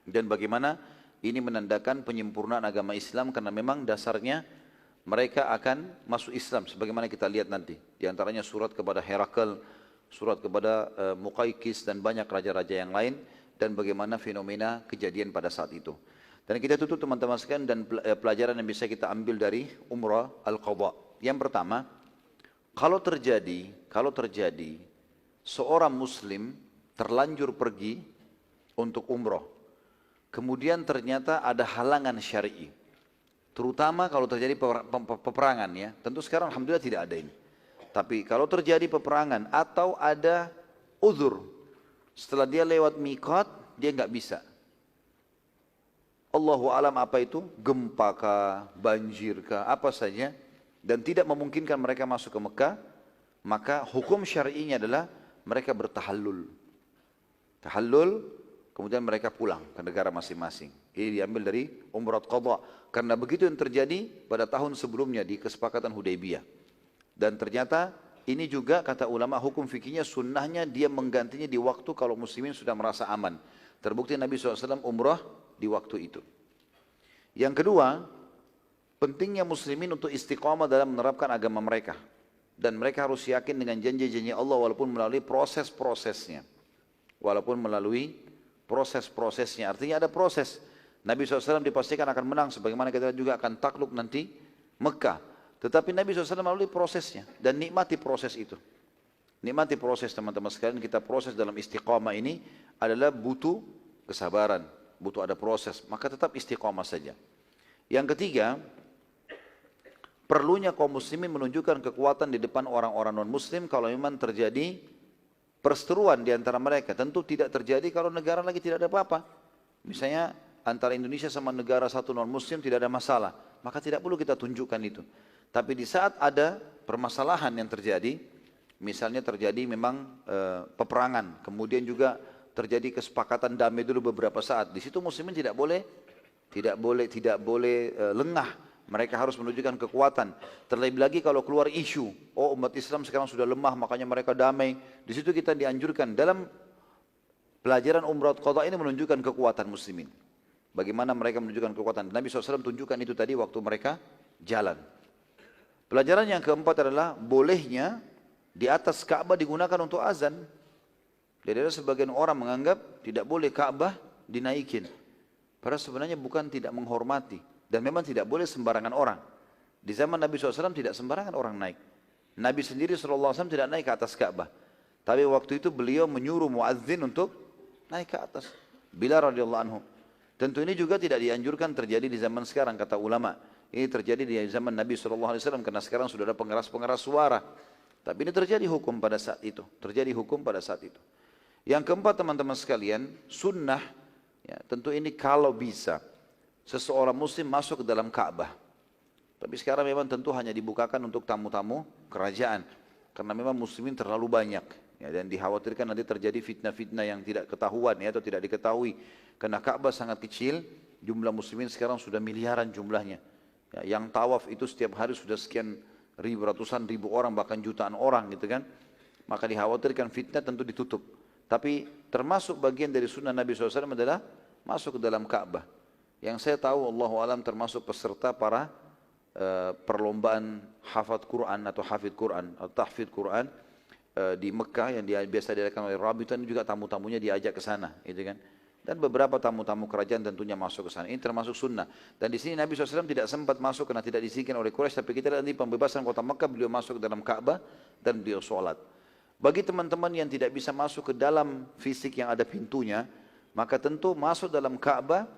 Dan bagaimana ini menandakan penyempurnaan agama Islam, karena memang dasarnya mereka akan masuk Islam sebagaimana kita lihat nanti. Di antaranya surat kepada Herakl, surat kepada Muqaykis dan banyak raja-raja yang lain, dan bagaimana fenomena kejadian pada saat itu. Dan kita tutup teman-teman sekalian dan pelajaran yang bisa kita ambil dari Umrah Al-Qadha. Yang pertama, kalau terjadi seorang muslim terlanjur pergi untuk umrah, kemudian ternyata ada halangan syar'i, terutama kalau terjadi peperangan ya. Tentu sekarang alhamdulillah tidak ada ini. Tapi kalau terjadi peperangan atau ada uzur, setelah dia lewat miqat, dia nggak bisa. Allahu alam apa itu, gempa kah, banjir kah, apa saja, dan tidak memungkinkan mereka masuk ke Mekah, maka hukum syar'inya adalah mereka bertahallul. Tahallul, kemudian mereka pulang ke negara masing-masing. Ini diambil dari Umrah Qadha. Karena begitu yang terjadi pada tahun sebelumnya di kesepakatan Hudaybiyah. Dan ternyata ini juga kata ulama hukum fikihnya, sunnahnya dia menggantinya di waktu kalau muslimin sudah merasa aman. Terbukti Nabi SAW umrah di waktu itu. Yang kedua, pentingnya muslimin untuk istiqamah dalam menerapkan agama mereka. dan mereka harus yakin dengan janji-janji Allah walaupun melalui proses-prosesnya. Walaupun melalui proses-prosesnya, artinya ada proses. Nabi SAW dipastikan akan menang, sebagaimana kita juga akan takluk nanti Mekah. Tetapi Nabi SAW melalui prosesnya, dan nikmati proses itu. Nikmati proses teman-teman sekalian, kita proses dalam istiqamah ini adalah butuh kesabaran, butuh ada proses, maka tetap istiqamah saja. Yang ketiga, perlunya kaum muslimin menunjukkan kekuatan di depan orang-orang non-muslim kalau memang terjadi perseteruan di antara mereka. Tentu tidak terjadi kalau negara lagi tidak ada apa-apa. Misalnya antara Indonesia sama negara satu non-muslim tidak ada masalah, maka tidak perlu kita tunjukkan itu. Tapi di saat ada permasalahan yang terjadi, misalnya terjadi memang peperangan, kemudian juga terjadi kesepakatan damai dulu beberapa saat. Di situ muslimin tidak boleh lengah. Mereka harus menunjukkan kekuatan. Terlebih lagi kalau keluar isu, oh umat Islam sekarang sudah lemah, makanya mereka damai. Di situ kita dianjurkan dalam pelajaran Umrah Qadha ini menunjukkan kekuatan muslimin. Bagaimana mereka menunjukkan kekuatan. Nabi SAW tunjukkan itu tadi waktu mereka jalan. Pelajaran yang keempat adalah bolehnya di atas Ka'bah digunakan untuk azan. Jadi ada sebagian orang menganggap tidak boleh Ka'bah dinaikin. Padahal sebenarnya bukan tidak menghormati. Dan memang tidak boleh sembarangan orang. Di zaman Nabi SAW tidak sembarangan orang naik. Nabi sendiri SAW tidak naik ke atas Ka'bah. Tapi waktu itu beliau menyuruh muadzin untuk naik ke atas. Bilal radhiyallahu anhu. Tentu ini juga tidak dianjurkan terjadi di zaman sekarang, kata ulama. Ini terjadi di zaman Nabi SAW karena sekarang sudah ada pengeras-pengeras suara. Tapi ini terjadi hukum pada saat itu. Terjadi hukum pada saat itu. Yang keempat teman-teman sekalian, sunnah. Ya, tentu ini kalau bisa seseorang muslim masuk ke dalam Ka'bah. Tapi sekarang memang tentu hanya dibukakan untuk tamu-tamu kerajaan. Karena memang muslimin terlalu banyak. Ya, dan dikhawatirkan nanti terjadi fitnah-fitnah yang tidak ketahuan ya, atau tidak diketahui. Karena Ka'bah sangat kecil, jumlah muslimin sekarang sudah miliaran jumlahnya. Ya, yang tawaf itu setiap hari sudah sekian ribu, ratusan ribu orang, bahkan jutaan orang gitu kan. Maka dikhawatirkan fitnah tentu ditutup. Tapi termasuk bagian dari sunnah Nabi SAW adalah masuk ke dalam Ka'bah. Yang saya tahu Allahu alam termasuk peserta para perlombaan hafaz Quran atau hafid Quran atau tahfidz Quran di Mekah yang biasa diadakan oleh Rabitan, juga tamu-tamunya diajak ke sana, gitu kan. Dan beberapa tamu-tamu kerajaan tentunya masuk ke sana. Ini termasuk sunnah. Dan di sini Nabi SAW tidak sempat masuk karena tidak diizinkan oleh Quraisy. Tapi kita lihat di pembebasan kota Mekah, beliau masuk ke dalam Ka'bah dan beliau sholat. Bagi teman-teman yang tidak bisa masuk ke dalam fisik yang ada pintunya, maka tentu masuk dalam Ka'bah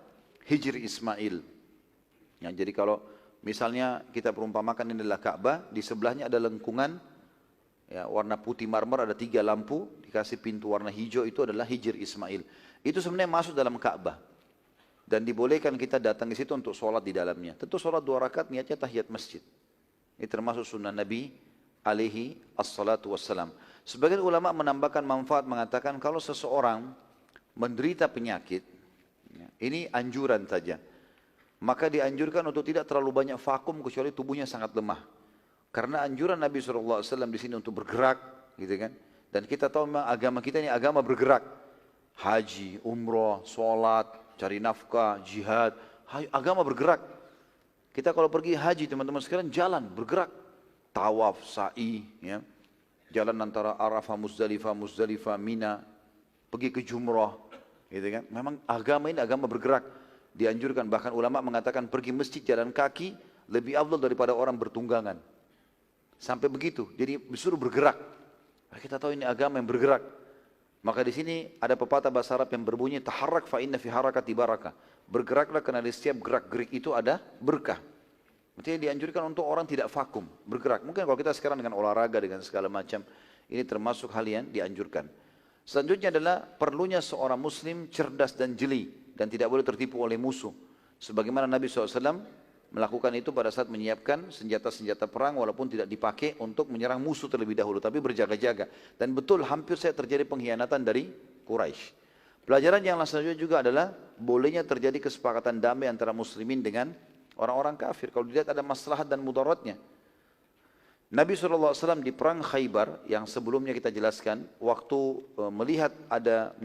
Hijri Ismail. Ya, jadi kalau misalnya kita perumpamakan ini adalah Ka'bah, di sebelahnya ada lengkungan ya, warna putih marmer, ada 3 lampu, dikasih pintu warna hijau, itu adalah Hijri Ismail. Itu sebenarnya masuk dalam Ka'bah. Dan dibolehkan kita datang ke situ untuk sholat di dalamnya. Tentu sholat 2 rakaat niatnya tahiyat masjid. Ini termasuk sunnah Nabi alaihi assalatu wassalam. Sebagian ulama menambahkan manfaat, mengatakan kalau seseorang menderita penyakit, ini anjuran saja, maka dianjurkan untuk tidak terlalu banyak vakum kecuali tubuhnya sangat lemah. Karena anjuran Nabi SAW di sini untuk bergerak, gitu kan. Dan kita tahu memang agama kita ini agama bergerak. Haji, umroh, sholat, cari nafkah, jihad, agama bergerak. Kita kalau pergi haji teman-teman sekalian jalan, bergerak. Tawaf, sa'i, ya. Jalan antara Arafah, Muzdalifah, Mina, pergi ke Jumrah, gitu kan. Memang agama ini agama bergerak. Dianjurkan, bahkan ulama mengatakan pergi masjid jalan kaki lebih afdal daripada orang bertunggangan. Sampai begitu, jadi disuruh bergerak. Kita tahu ini agama yang bergerak. Maka di sini ada pepatah bahasa Arab yang berbunyi taharrak fa inna fi harakati barakah. Bergeraklah karena di setiap gerak-gerik itu ada berkah. Artinya dianjurkan untuk orang tidak vakum, bergerak. Mungkin kalau kita sekarang dengan olahraga dengan segala macam, ini termasuk hal yang dianjurkan. Selanjutnya adalah perlunya seorang muslim cerdas dan jeli dan tidak boleh tertipu oleh musuh. Sebagaimana Nabi SAW melakukan itu pada saat menyiapkan senjata-senjata perang walaupun tidak dipakai untuk menyerang musuh terlebih dahulu, tapi berjaga-jaga. Dan betul hampir saya terjadi pengkhianatan dari Quraisy. Pelajaran yang selanjutnya juga adalah bolehnya terjadi kesepakatan damai antara muslimin dengan orang-orang kafir kalau dilihat ada maslahat dan mudaratnya. Nabi SAW di perang Khaybar yang sebelumnya kita jelaskan, waktu melihat ada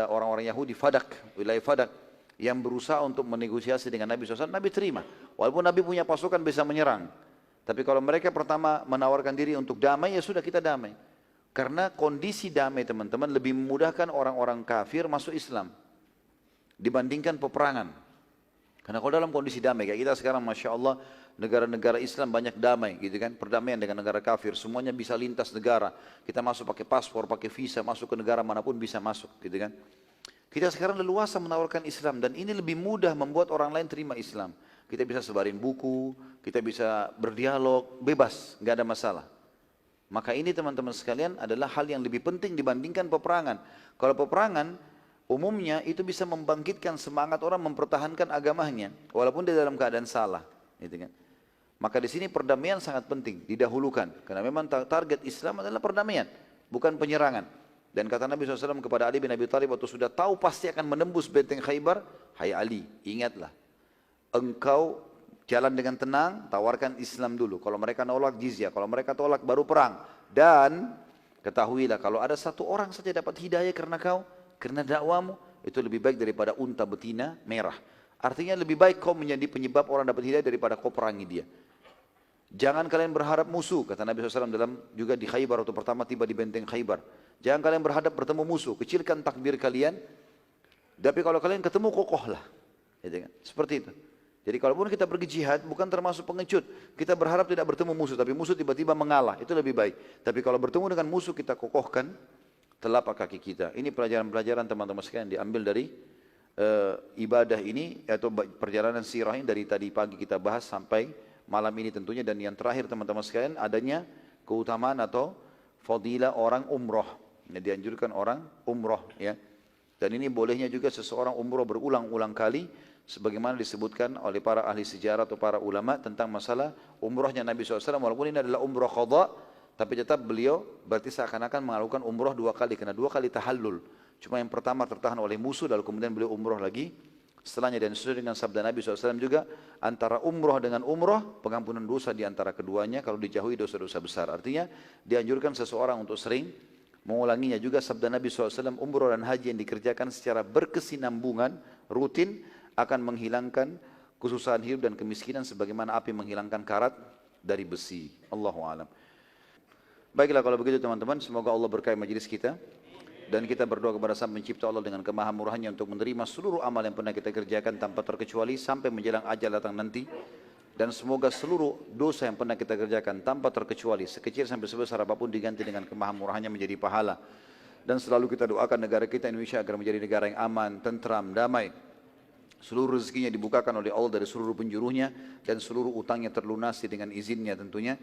orang-orang Yahudi Fadak, wilayah Fadak, yang berusaha untuk menegosiasi dengan Nabi SAW, Nabi terima. Walaupun Nabi punya pasukan bisa menyerang. Tapi kalau mereka pertama menawarkan diri untuk damai, ya sudah kita damai. Karena kondisi damai teman-teman lebih memudahkan orang-orang kafir masuk Islam dibandingkan peperangan. Karena kalau dalam kondisi damai, kayak kita sekarang Masya Allah, negara-negara Islam banyak damai gitu kan, perdamaian dengan negara kafir, semuanya bisa lintas negara, kita masuk pakai paspor, pakai visa, masuk ke negara manapun bisa masuk gitu kan. Kita sekarang leluasa menawarkan Islam dan ini lebih mudah membuat orang lain terima Islam. Kita bisa sebarin buku, kita bisa berdialog, bebas, nggak ada masalah. Maka ini teman-teman sekalian adalah hal yang lebih penting dibandingkan peperangan. Kalau peperangan, umumnya itu bisa membangkitkan semangat orang mempertahankan agamanya, walaupun dia dalam keadaan salah. Gitu kan. Maka di sini perdamaian sangat penting, didahulukan. Karena memang target Islam adalah perdamaian, bukan penyerangan. Dan kata Nabi SAW kepada Ali bin Abi Thalib waktu sudah tahu pasti akan menembus benteng Khaybar, hai Ali, ingatlah, engkau jalan dengan tenang, tawarkan Islam dulu. Kalau mereka nolak jizyah, kalau mereka tolak baru perang. Dan ketahuilah kalau ada satu orang saja dapat hidayah karena kau, karena dakwamu, itu lebih baik daripada unta betina merah. Artinya lebih baik kau menjadi penyebab orang dapat hidayah daripada kau perangi dia. Jangan kalian berharap musuh, kata Nabi SAW dalam juga di Khaybar waktu pertama tiba di benteng Khaybar. Jangan kalian berhadap bertemu musuh, kecilkan takbir kalian. Tapi kalau kalian ketemu kokohlah, gitu kan? Seperti itu. Jadi kalaupun kita pergi jihad bukan termasuk pengecut. Kita berharap tidak bertemu musuh, tapi musuh tiba-tiba mengalah, itu lebih baik. Tapi kalau bertemu dengan musuh kita kokohkan telapak kaki kita. Ini pelajaran-pelajaran teman-teman sekalian diambil dari ibadah ini atau perjalanan sirah ini dari tadi pagi kita bahas sampai malam ini tentunya. Dan yang terakhir teman-teman sekalian adanya keutamaan atau fadilah orang umroh. Dianjurkan orang umroh ya. Dan ini bolehnya juga seseorang umroh berulang-ulang kali sebagaimana disebutkan oleh para ahli sejarah atau para ulama tentang masalah umrohnya Nabi SAW. Walaupun ini adalah umroh qadha, tapi tetap beliau berarti seakan-akan melakukan umroh 2 kali, karena 2 kali tahallul. Cuma yang pertama tertahan oleh musuh, lalu kemudian beliau umroh lagi setelahnya. Dan sesuai dengan sabda Nabi SAW juga, antara umroh dengan umroh, pengampunan dosa di antara keduanya kalau dijauhi dosa-dosa besar. Artinya dianjurkan seseorang untuk sering mengulanginya. Juga sabda Nabi SAW, umroh dan haji yang dikerjakan secara berkesinambungan, rutin, akan menghilangkan kesusahan hidup dan kemiskinan sebagaimana api menghilangkan karat dari besi. Allahu a'lam. Baiklah kalau begitu teman-teman, semoga Allah berkahi majelis kita dan kita berdoa kepada Sang Pencipta Allah dengan kemahamurahannya untuk menerima seluruh amal yang pernah kita kerjakan tanpa terkecuali sampai menjelang ajal datang nanti. Dan semoga seluruh dosa yang pernah kita kerjakan tanpa terkecuali, sekecil sampai sebesar apapun, diganti dengan kemahamurahannya menjadi pahala. Dan selalu kita doakan negara kita Indonesia agar menjadi negara yang aman, tentram, damai. Seluruh rezekinya dibukakan oleh Allah dari seluruh penjuruhnya, dan seluruh utangnya terlunasi dengan izinnya tentunya.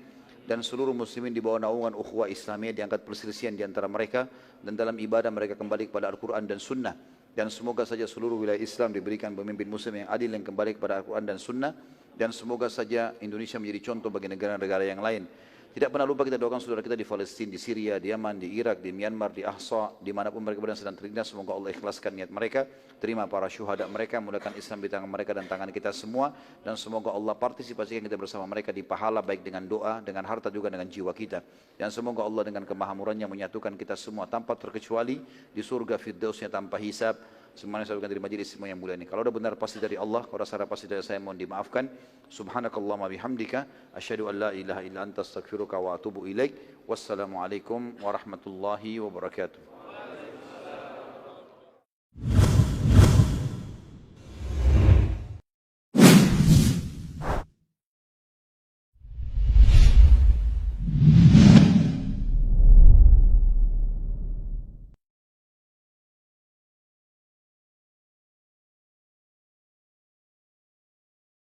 Dan seluruh muslimin di bawah naungan ukhuwah Islamiyah diangkat perselisihan di antara mereka, dan dalam ibadah mereka kembali kepada Al-Quran dan Sunnah. Dan semoga saja seluruh wilayah Islam diberikan pemimpin muslim yang adil yang kembali kepada Al-Quran dan Sunnah. Dan semoga saja Indonesia menjadi contoh bagi negara-negara yang lain. Tidak pernah lupa kita doakan saudara kita di Palestina, di Syria, di Yaman, di Irak, di Myanmar, di Ahsa, dimanapun mereka berada sedang terlindas. Semoga Allah ikhlaskan niat mereka, terima para syuhada mereka, mudahkan Islam di tangan mereka dan tangan kita semua. Dan semoga Allah partisipasikan kita bersama mereka di pahala, baik dengan doa, dengan harta, juga dengan jiwa kita. Dan semoga Allah dengan kemahamurannya menyatukan kita semua tanpa terkecuali di surga firdausnya tanpa hisab. Semuanya saya ucapkan dari majelis semua yang mulia ini. Kalau ada benar pasti dari Allah, kalau rasa pasti dari saya, mohon dimaafkan. Subhanakallahumma bihamdika, asyhadu an la ilaha illa anta astaghfiruka wa atubu ilaik. Wassalamualaikum warahmatullahi wabarakatuh.